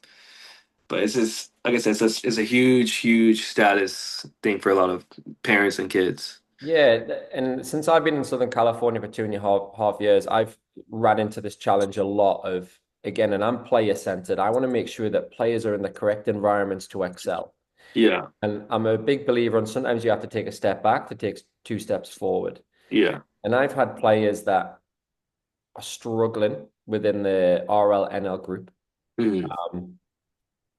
Speaker 2: But it's just like I said, it's a huge status thing for a lot of parents and kids.
Speaker 1: Yeah, and since I've been in Southern California for 2.5 years, I've ran into this challenge a lot of, again, and I'm player centered. I want to make sure that players are in the correct environments to excel.
Speaker 2: Yeah,
Speaker 1: And I'm a big believer in sometimes you have to take a step back to take two steps forward.
Speaker 2: yeah,
Speaker 1: And I've had players that are struggling within the RL group.
Speaker 2: mm,
Speaker 1: Um,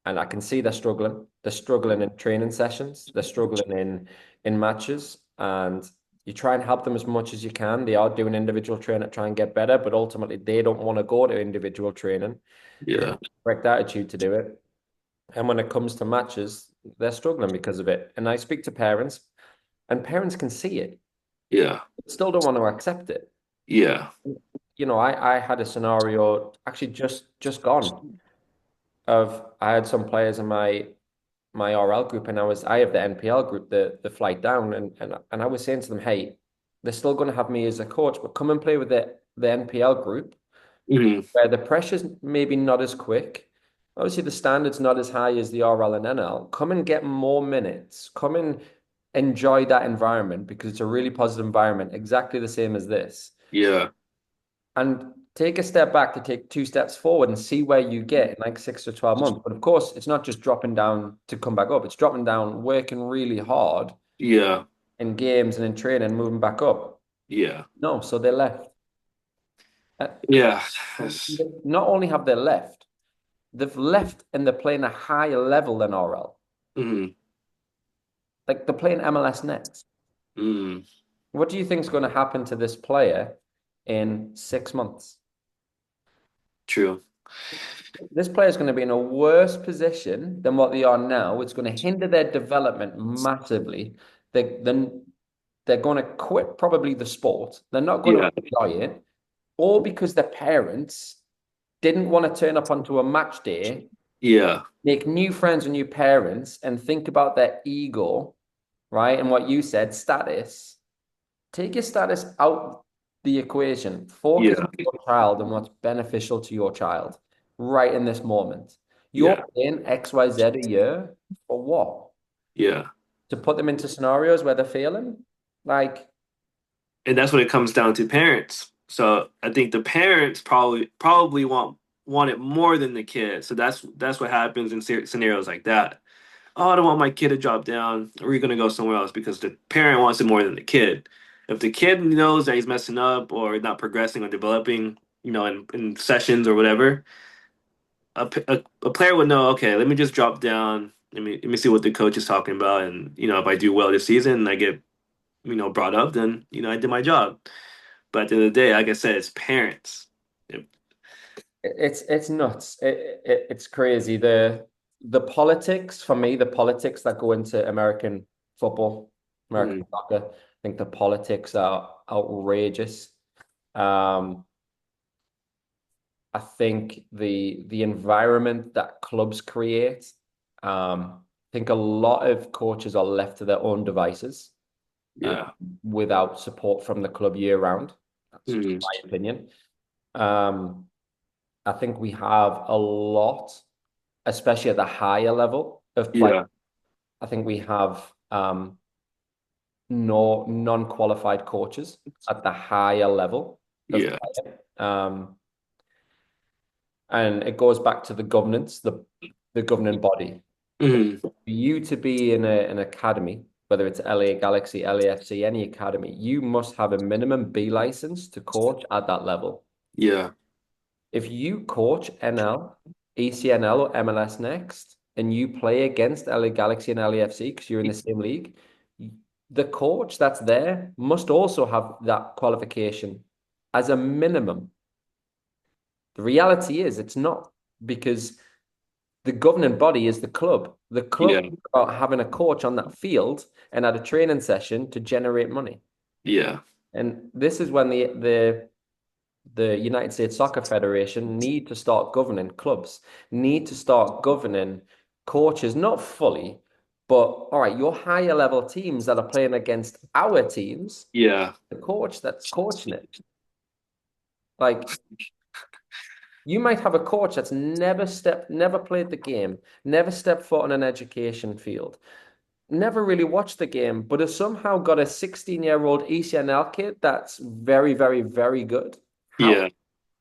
Speaker 1: and I can see they're struggling. They're struggling in training sessions. They're struggling in matches, and you try and help them as much as you can. They are doing individual training to try and get better, but ultimately they don't want to go to individual training. They don't
Speaker 2: yeah,
Speaker 1: have the correct attitude to do it, and when it comes to matches, they're struggling because of it. And I speak to parents, and parents can see it,
Speaker 2: yeah,
Speaker 1: but still don't want to accept it.
Speaker 2: yeah,
Speaker 1: You know, I had a scenario actually just gone of I had some players in my RL group, and I have the NPL group, the flight down, and I was saying to them, hey, they're still going to have me as a coach, but come and play with the NPL group
Speaker 2: mm,
Speaker 1: where the pressure's maybe not as quick. Obviously, the standard's not as high as the RL and NL. Come and get more minutes. Come and enjoy that environment because it's a really positive environment, exactly the same as this.
Speaker 2: yeah,
Speaker 1: And take a step back to take two steps forward and see where you get in like 6 to 12 months. But of course, it's not just dropping down to come back up. It's dropping down, working really hard
Speaker 2: yeah,
Speaker 1: in games and in training, moving back up.
Speaker 2: yeah,
Speaker 1: No, so they left. Uh,
Speaker 2: yeah.
Speaker 1: And
Speaker 2: That's,
Speaker 1: not only have they left, they've left and they're playing a higher level than RL.
Speaker 2: mm,
Speaker 1: Like they're playing MLS next.
Speaker 2: mm,
Speaker 1: What do you think is going to happen to this player in 6 months?
Speaker 2: true.
Speaker 1: This player is going to be in a worse position than what they are now. It's going to hinder their development massively. Then they're going to quit probably the sport. They're not going to
Speaker 2: Yeah,
Speaker 1: enjoy it, all because their parents didn't want to turn up onto a match day,
Speaker 2: yeah,
Speaker 1: make new friends with new parents, and think about their ego, right? And what you said, status. Take your status out the equation. Focus
Speaker 2: yeah,
Speaker 1: on your child and what's beneficial to your child right in this moment. You're
Speaker 2: yeah,
Speaker 1: paying XYZ a year for what?
Speaker 2: yeah.
Speaker 1: To put them into scenarios where they're failing? Like,
Speaker 2: And that's what it comes down to parents. So I think the parents probably want it more than the kid. So that's what happens in scenarios like that. Oh, I don't want my kid to drop down. We're gonna go somewhere else because the parent wants it more than the kid. If the kid knows that he's messing up or not progressing or developing, in sessions or whatever, a player would know. Okay, let me just drop down. Let me see what the coach is talking about, and if I do well this season and I get brought up, then I did my job. But at the end of the day, like I said, it's parents. Yep.
Speaker 1: it's nuts. It's crazy. The politics, for me, the politics that go into American football, American
Speaker 2: Mm,
Speaker 1: soccer, I think the politics are outrageous. Um, I think the environment that clubs create, I think a lot of coaches are left to their own devices, uh,
Speaker 2: yeah.
Speaker 1: without support from the club year round. That's just
Speaker 2: Mm,
Speaker 1: my opinion. Um, I think we have a lot, especially at the higher level of play.
Speaker 2: yeah.
Speaker 1: I think we have no non-qualified coaches at the higher level of
Speaker 2: Yeah.
Speaker 1: play. And it goes back to the governance, the governing body.
Speaker 2: Mm,
Speaker 1: For you to be in an academy, whether it's LA Galaxy, LAFC, any academy, you must have a minimum B license to coach at that level.
Speaker 2: yeah.
Speaker 1: If you coach NL, ECNL, or MLS next, and you play against LA Galaxy and LAFC because you're in the same league, the coach that's there must also have that qualification as a minimum. The reality is it's not, because the governing body is the club. The club
Speaker 2: Yeah.
Speaker 1: is about having a coach on that field and at a training session to generate money.
Speaker 2: Yeah.
Speaker 1: And this is when the United States Soccer Federation need to start governing clubs, need to start governing coaches, not fully, but all right, your higher level teams that are playing against our teams,
Speaker 2: Yeah.
Speaker 1: the coach that's coaching it. Like, You might have a coach that's never played the game, never stepped foot on an education field, never really watched the game, but has somehow got a 16-year-old ECNL kid that's very, very, very good. How
Speaker 2: Yeah.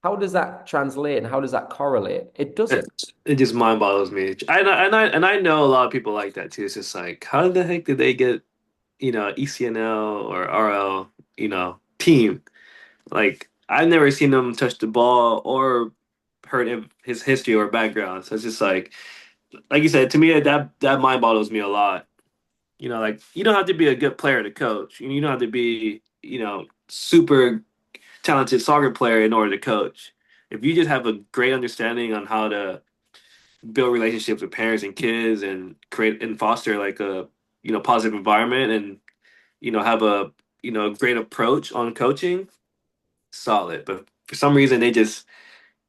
Speaker 1: how does that translate and how does that correlate? It
Speaker 2: It,
Speaker 1: doesn't.
Speaker 2: it just mind boggles me. And I know a lot of people like that too. It's just like, how the heck did they get, ECNL or RL, team? Like, I've never seen him touch the ball or heard of his history or background. So it's just like you said, to me that mind boggles me a lot. Like you don't have to be a good player to coach. You don't have to be, super talented soccer player in order to coach. If you just have a great understanding on how to build relationships with parents and kids and create and foster like a, positive environment and, have a, great approach on coaching, solid. But for some reason they just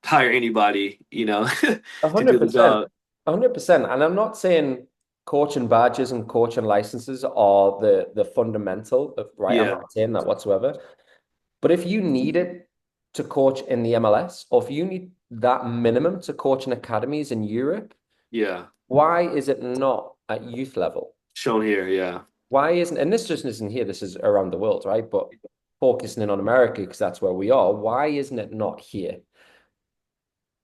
Speaker 2: hire anybody,
Speaker 1: A
Speaker 2: to
Speaker 1: hundred
Speaker 2: do the
Speaker 1: percent,
Speaker 2: job.
Speaker 1: 100%. And I'm not saying coaching badges and coaching licenses are the fundamental of right. I'm
Speaker 2: Yeah,
Speaker 1: not saying that whatsoever. But if you need it to coach in the MLS, or if you need that minimum to coach in academies in Europe,
Speaker 2: yeah.
Speaker 1: why is it not at youth level?
Speaker 2: Shown here, yeah.
Speaker 1: Why isn't, and this just isn't here, this is around the world, right? But focusing in on America because that's where we are, why isn't it not here?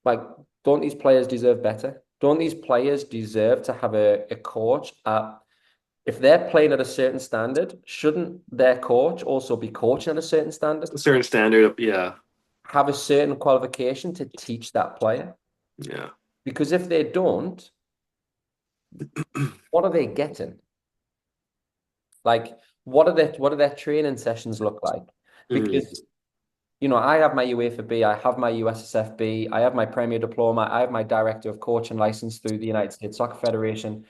Speaker 1: Like, don't these players deserve better? Don't these players deserve to have a coach at, if they're playing at a certain standard, shouldn't their coach also be coaching at a certain standard?
Speaker 2: A certain standard, yeah,
Speaker 1: Have a certain qualification to teach that player?
Speaker 2: yeah.
Speaker 1: Because if they don't, what are they getting? Like, what do their training sessions look like?
Speaker 2: Mhm.
Speaker 1: Because I have my UEFA B, I have my USSFB, I have my Premier Diploma, I have my Director of Coaching license through the United States Soccer Federation.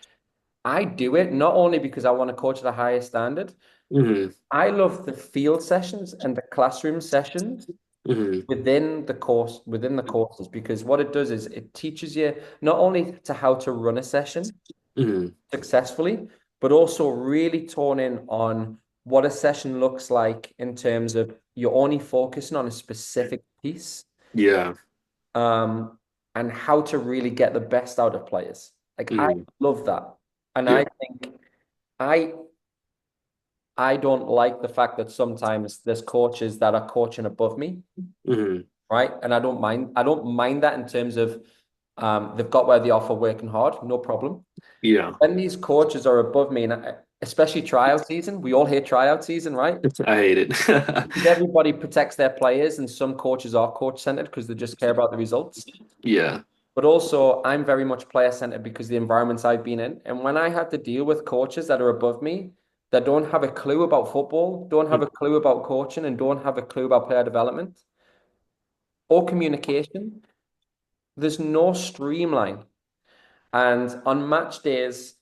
Speaker 1: I do it not only because I want to coach at a higher standard.
Speaker 2: Mhm.
Speaker 1: I love the field sessions and the classroom sessions
Speaker 2: Mhm.
Speaker 1: within the courses, because what it does is it teaches you not only to how to run a session
Speaker 2: Mhm.
Speaker 1: successfully, but also really tone in on what a session looks like in terms of you're only focusing on a specific piece,
Speaker 2: Yeah.
Speaker 1: um, and how to really get the best out of players. Like I
Speaker 2: Mhm.
Speaker 1: love that. And
Speaker 2: Yeah.
Speaker 1: I think I I don't like the fact that sometimes there's coaches that are coaching above me,
Speaker 2: Mhm.
Speaker 1: right? And I don't mind that in terms of they've got where they are for working hard, no problem.
Speaker 2: Yeah.
Speaker 1: When these coaches are above me, and especially tryout season, we all hate tryout season, right?
Speaker 2: I hate it.
Speaker 1: Because everybody protects their players, and some coaches are coach centered because they just care about the results.
Speaker 2: Yeah.
Speaker 1: But also, I'm very much player centered because the environments I've been in. And when I have to deal with coaches that are above me, that don't have a clue about football, don't have a clue about coaching, and don't have a clue about player development or communication, there's no streamline. And on match days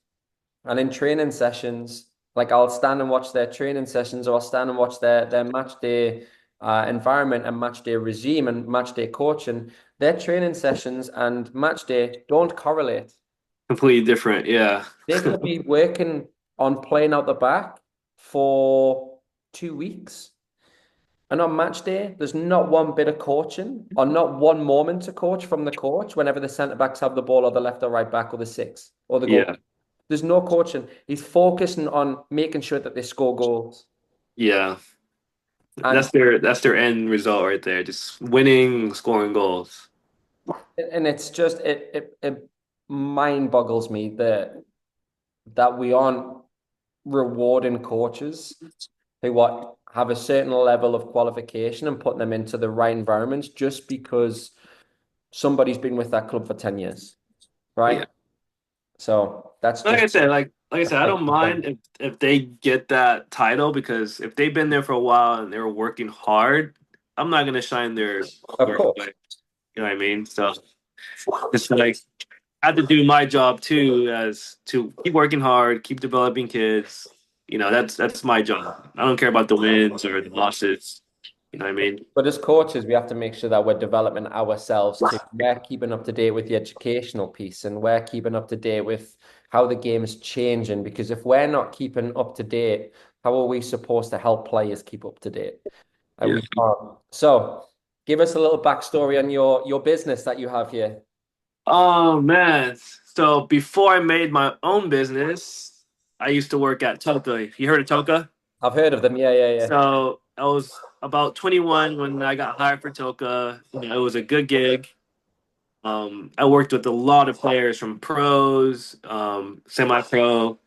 Speaker 1: and in training sessions, like I'll stand and watch their training sessions, or I'll stand and watch their match day environment and match day regime and match day coaching. Their training sessions and match day don't correlate.
Speaker 2: Completely different. Yeah.
Speaker 1: They could be working on playing out the back for 2 weeks. And on match day, there's not one bit of coaching or not one moment to coach from the coach whenever the centre backs have the ball or the left or right back or the six or the goal.
Speaker 2: Yeah.
Speaker 1: There's no coaching. He's focusing on making sure that they score goals.
Speaker 2: Yeah.
Speaker 1: And
Speaker 2: That's their end result right there. Just winning, scoring goals.
Speaker 1: and it's just it mind boggles me that we aren't rewarding coaches who have a certain level of qualification and putting them into the right environments just because somebody's been with that club for 10 years,
Speaker 2: Yeah.
Speaker 1: right? So that's
Speaker 2: Like
Speaker 1: just
Speaker 2: I said, I don't mind if they get that title because if they've been there for a while and they're working hard, I'm not gonna shine
Speaker 1: of
Speaker 2: their
Speaker 1: course.
Speaker 2: way. You know what I mean? So it's like I have to do my job too, as to keep working hard, keep developing kids. That's my job. I don't care about the wins or the losses. You know what I mean?
Speaker 1: But as coaches, we have to make sure that we're developing ourselves too. We're keeping up to date with the educational piece and we're keeping up to date with how the game is changing. Because if we're not keeping up to date, how are we supposed to help players keep up to date?
Speaker 2: Yeah.
Speaker 1: We can't. So Give us a little backstory on your business that you have here.
Speaker 2: Oh man. So before I made my own business, I used to work at Toka. You heard of Toka?
Speaker 1: I've heard of them. Yeah, yeah, yeah.
Speaker 2: So I was about 21 when I got hired for Toka. It was a good gig. I worked with a lot of players from pros, semi-pro,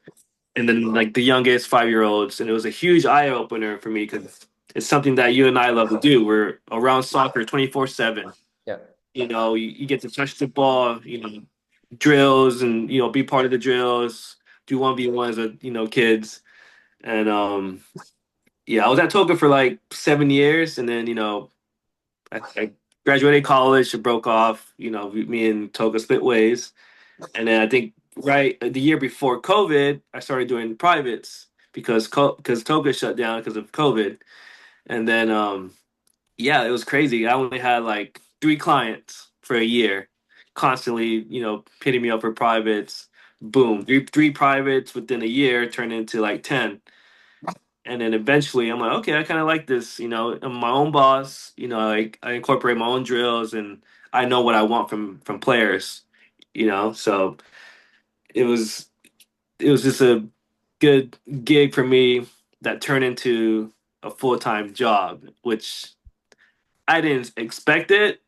Speaker 2: and then like the youngest 5-year-olds, and it was a huge eye opener for me because it's something that you and I love to do. We're around soccer 24/7.
Speaker 1: Yeah.
Speaker 2: You get to touch the ball, drills, and be part of the drills, do 1v1s with kids, and yeah, I was at Toga for like 7 years, and then I graduated college, broke off. Me and Toga split ways, and then I think right the year before COVID, I started doing privates because Toga shut down because of COVID, and then yeah, it was crazy. I only had like 3 clients for a year, constantly, hitting me up for privates. Boom, three privates within a year turned into like 10. And then eventually I'm like, okay, I kind of like this, I'm my own boss, I incorporate my own drills and I know what I want from players, so it was it was just a good gig for me that turned into a full-time job, which I didn't expect it,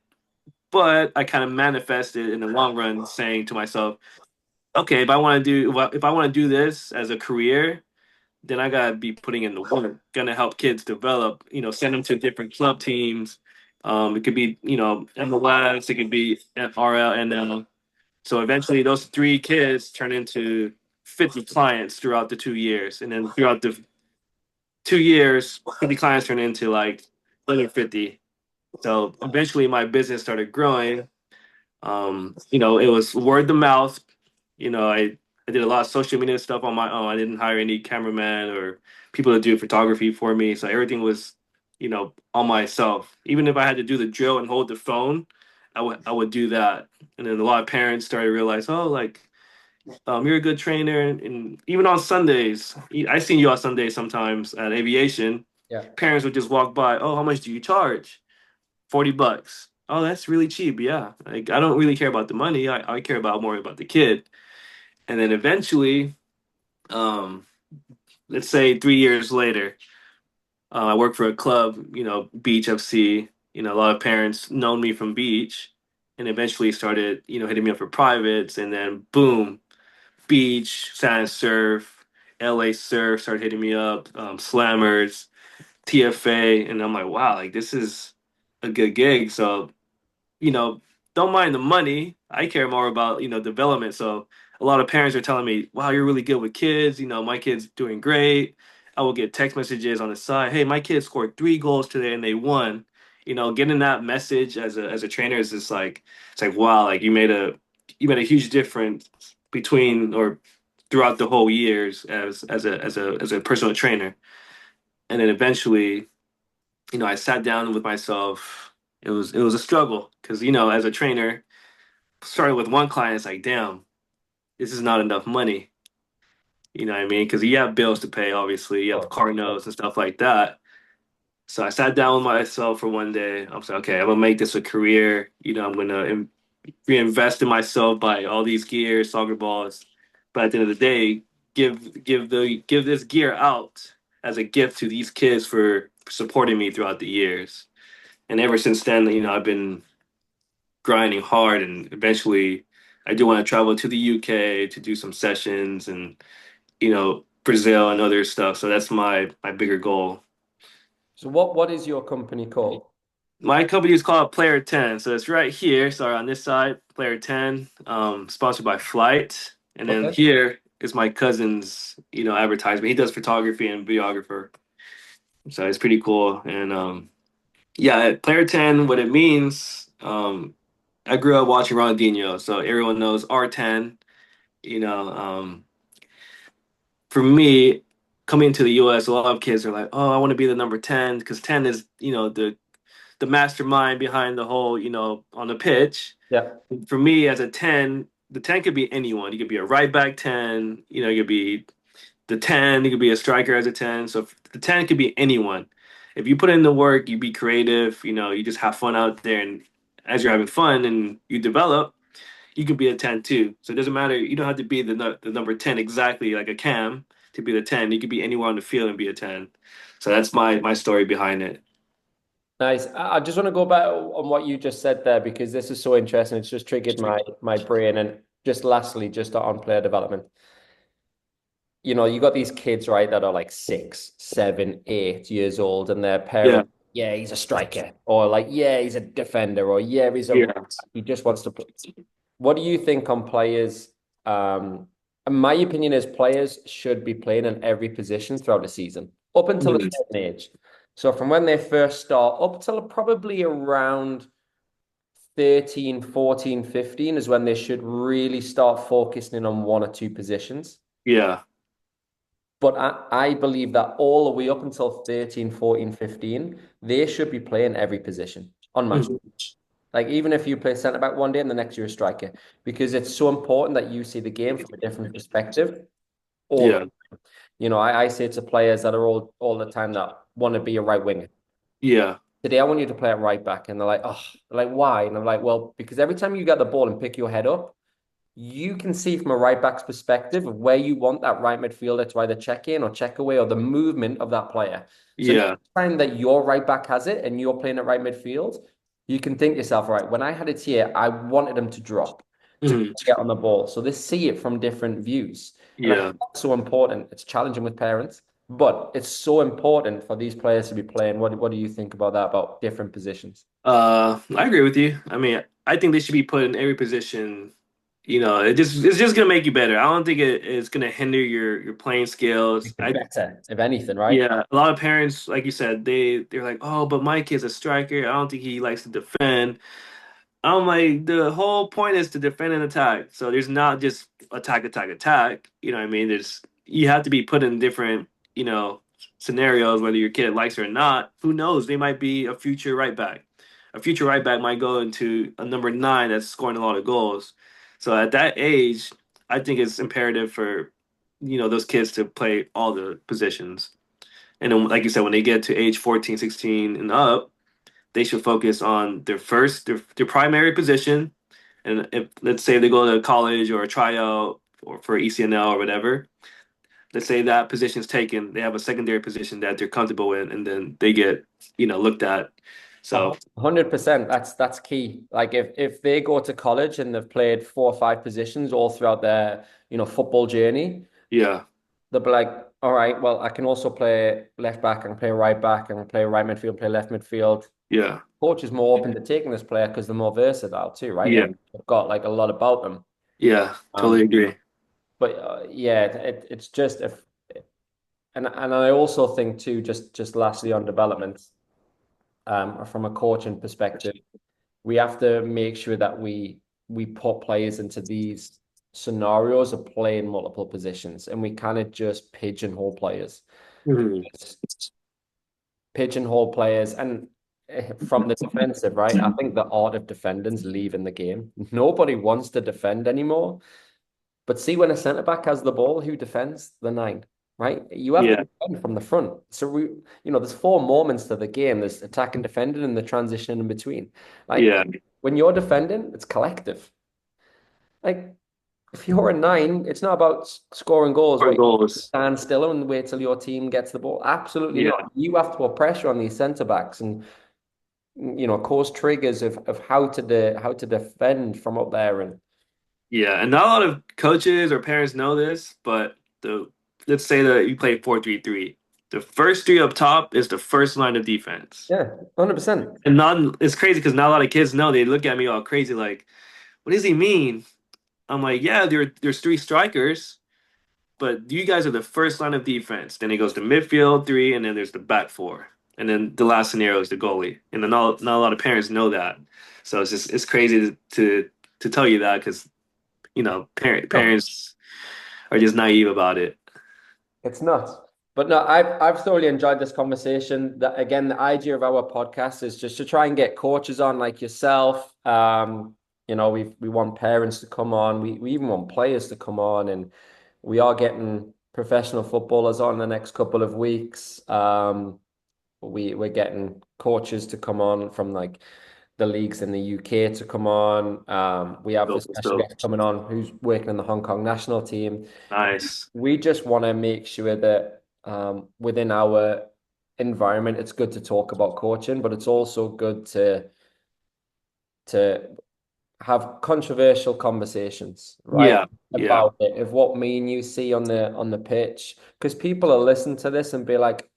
Speaker 2: but I kind of manifested in the long run, saying to myself, okay, if I want to do this as a career, then I gotta be putting in the work. Gonna help kids develop. Send them to different club teams. It could be MLS. It could be RL, NL. So eventually, those 3 kids turn into 50 clients throughout the 2 years, and then throughout the 2 years, 50 clients turn into like 150. So eventually, my business started growing. It was word of mouth. I did a lot of social media stuff on my own. I didn't hire any cameraman or people to do photography for me. So everything was, on myself. Even if I had to do the drill and hold the phone, I would do that. And then a lot of parents started to realize, oh, like you're a good trainer. And even on Sundays, I seen you on Sundays sometimes at aviation.
Speaker 1: Yeah.
Speaker 2: Parents would just walk by. Oh, how much do you charge? $40. Oh, that's really cheap. Yeah. Like I don't really care about the money. I care about more about the kid. And then eventually, um, let's say 3 years later, I work for a club, Beach FC. A lot of parents known me from Beach and eventually started, hitting me up for privates. And then boom, Beach, Sand Surf, LA Surf started hitting me up, Slammers, TFA. And I'm like, wow, like this is a good gig. So you know, don't mind the money. I care more about, development. So a lot of parents are telling me, wow, you're really good with kids. My kid's doing great. I will get text messages on the side. Hey, my kid scored 3 goals today and they won. Getting that message as a trainer is just like it's like wow, like you made a huge difference between or throughout the whole years as a personal trainer. And then eventually I sat down with myself. It was a struggle because as a trainer, starting with one client, it's like, damn, this is not enough money. You know what I mean? Because you have bills to pay, obviously, you have
Speaker 1: Oh,
Speaker 2: car notes and stuff like that. So I sat down with myself for one day. I was like, okay, I'm gonna make this a career. I'm gonna reinvest in myself, buy all these gears, soccer balls. But at the end of the day, give this gear out as a gift to these kids for supporting me throughout the years. And ever since then, I've been grinding hard, and eventually, I do want to travel to the UK to do some sessions and Brazil and other stuff. So that's my bigger goal.
Speaker 1: so what is your company called?
Speaker 2: My company is called Player 10, so it's right here. Sorry, on this side, Player 10, sponsored by Flight, and then
Speaker 1: Okay.
Speaker 2: here is my cousin's advertisement. He does photography and videographer, so it's pretty cool. And yeah, at Player 10, what it means, I grew up watching Ronaldinho, so everyone knows R10. You know, um, for me, coming to the US, a lot of kids are like, "Oh, I want to be the number 10," because 10 is, the mastermind behind the whole, on the pitch.
Speaker 1: Yeah.
Speaker 2: For me, as a 10, the 10 could be anyone. You could be a right back 10, you could be the 10, you could be a striker as a 10. So the 10 could be anyone. if you put in the work, you be creative, you just have fun out there, and as you're having fun and you develop, you could be a 10 too. So it doesn't matter. You don't have to be the number 10 exactly like a Cam to be the 10. You could be anywhere on the field and be a 10. So that's my story behind it.
Speaker 1: Nice. I just want to go back on what you just said there because this is so interesting. It's just triggered my brain. And just lastly, just on player development, you got these kids, right, that are like 6, 7, 8 years old, and their
Speaker 2: Yeah.
Speaker 1: parents, yeah, he's a striker, or like, yeah, he's a defender, or yeah,
Speaker 2: Yeah.
Speaker 1: he just wants to play. What do you think on players? And my opinion is players should be playing in every position throughout the season, up until a
Speaker 2: Mhm.
Speaker 1: certain age. So from when they first start up till probably around 13, 14, 15 is when they should really start focusing in on one or two positions.
Speaker 2: Yeah.
Speaker 1: But I believe that all the way up until 13, 14, 15, they should be playing every position on match.
Speaker 2: Mhm.
Speaker 1: Like even if you play centre back one day and the next you're a striker, because it's so important that you see the game from a different perspective. All
Speaker 2: Yeah.
Speaker 1: I say to players that are all the time that want to be a right winger.
Speaker 2: Yeah.
Speaker 1: Today I want you to play at right back, and they're like, oh, like why? And I'm like, well, because every time you get the ball and pick your head up, you can see from a right back's perspective of where you want that right midfielder to either check in or check away or the movement of that player. So next
Speaker 2: Yeah.
Speaker 1: time that your right back has it and you're playing at right midfield, you can think to yourself, right, when I had it here, I wanted him to drop, to
Speaker 2: Mhm.
Speaker 1: get on the ball. So they see it from different views. And I think
Speaker 2: Yeah.
Speaker 1: that's so important. It's challenging with parents, but it's so important for these players to be playing. What do you think about that, about different positions?
Speaker 2: I agree with you. I mean, I think they should be put in every position. It's just gonna make you better. I don't think it's gonna hinder your playing skills.
Speaker 1: Make it better, if anything, right?
Speaker 2: Yeah, a lot of parents, like you said, they're like, oh, but my kid's a striker. I don't think he likes to defend. I'm like, the whole point is to defend and attack. So there's not just attack, attack, attack. You know what I mean? You have to be put in different, scenarios, whether your kid likes it or not. Who knows? They might be a future right back. A future right back might go into a number 9 that's scoring a lot of goals. So at that age, I think it's imperative for, those kids to play all the positions. And then, like you said, when they get to age 14, 16 and up, they should focus on their primary position. And if let's say they go to college or a tryout or for ECNL or whatever, let's say that position is taken, they have a secondary position that they're comfortable in, and then they get looked at. So
Speaker 1: 100%. That's key. Like if they go to college and they've played 4 or 5 positions all throughout their football journey,
Speaker 2: yeah,
Speaker 1: they'll be like, all right, well, I can also play left back, I can play right back, I can play right midfield, play left midfield.
Speaker 2: yeah,
Speaker 1: Coach is more open to taking this player because they're more versatile too, right?
Speaker 2: yeah,
Speaker 1: They've got like a lot about them.
Speaker 2: yeah, totally
Speaker 1: Um,
Speaker 2: agree.
Speaker 1: but yeah, it's just if and I also think too, just lastly on development, from a coaching perspective, we have to make sure that we put players into these scenarios of playing multiple positions, and we kind of just
Speaker 2: Mhm.
Speaker 1: pigeonhole players, and from the defensive, right? I think the art of defending's leaving the game. Nobody wants to defend anymore. But see, when a centre back has the ball, who defends the 9, right? You have to
Speaker 2: Yeah,
Speaker 1: defend from the front. So there's 4 moments to the game. There's attacking, defending, and the transition in between. Like
Speaker 2: yeah,
Speaker 1: when you're defending, it's collective. Like if you're a 9, it's not about scoring goals,
Speaker 2: or
Speaker 1: right?
Speaker 2: goals.
Speaker 1: Stand still and wait till your team gets the ball. Absolutely
Speaker 2: Yeah,
Speaker 1: not. You have to put pressure on these centre backs and cause triggers of how to defend from up there. And
Speaker 2: yeah, and not a lot of coaches or parents know this, but the let's say that you play 4-3-3. The first three up top is the first line of defense.
Speaker 1: yeah, 100%.
Speaker 2: And not it's crazy because not a lot of kids know. They look at me all crazy, like, what does he mean? I'm like, yeah, there's three strikers, but you guys are the first line of defense. Then it goes to midfield three, and then there's the back four, and then the last scenario is the goalie. And then not a lot of parents know that, so it's crazy to tell you that because
Speaker 1: No,
Speaker 2: parents are just naive about it.
Speaker 1: it's not. But no, I've thoroughly enjoyed this conversation. That again, the idea of our podcast is just to try and get coaches on like yourself. We want parents to come on. We even want players to come on, and we are getting professional footballers on the next couple of weeks. we're getting coaches to come on from like the leagues in the UK to come on. We have the
Speaker 2: Dope,
Speaker 1: special
Speaker 2: dope.
Speaker 1: guest coming on who's working in the Hong Kong national team.
Speaker 2: Nice.
Speaker 1: We just want to make sure that within our environment, it's good to talk about coaching, but it's also good to have controversial conversations, right?
Speaker 2: Yeah, yeah,
Speaker 1: About it, of what me and you see on the pitch. Because people will listen to this and be like,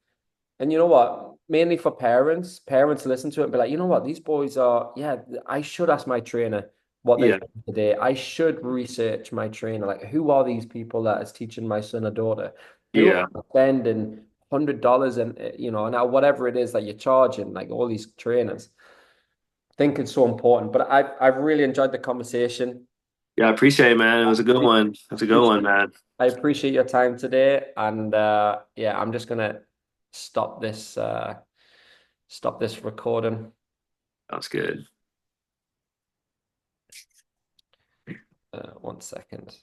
Speaker 1: and you know what? Mainly for parents, parents listen to it and be like, you know what? These boys are, yeah, I should ask my trainer what they're
Speaker 2: yeah,
Speaker 1: doing today. I should research my trainer. Like, who are these people that is teaching my son or daughter? Who
Speaker 2: yeah.
Speaker 1: are spending $100 and now whatever it is that you're charging, like all these trainers. I think it's so important. But I've really enjoyed the conversation.
Speaker 2: Yeah, I appreciate it, man. It was a good one. It was a good one, man.
Speaker 1: I appreciate your time today, and yeah, I'm just gonna stop this stop this recording.
Speaker 2: That was good.
Speaker 1: 1 second.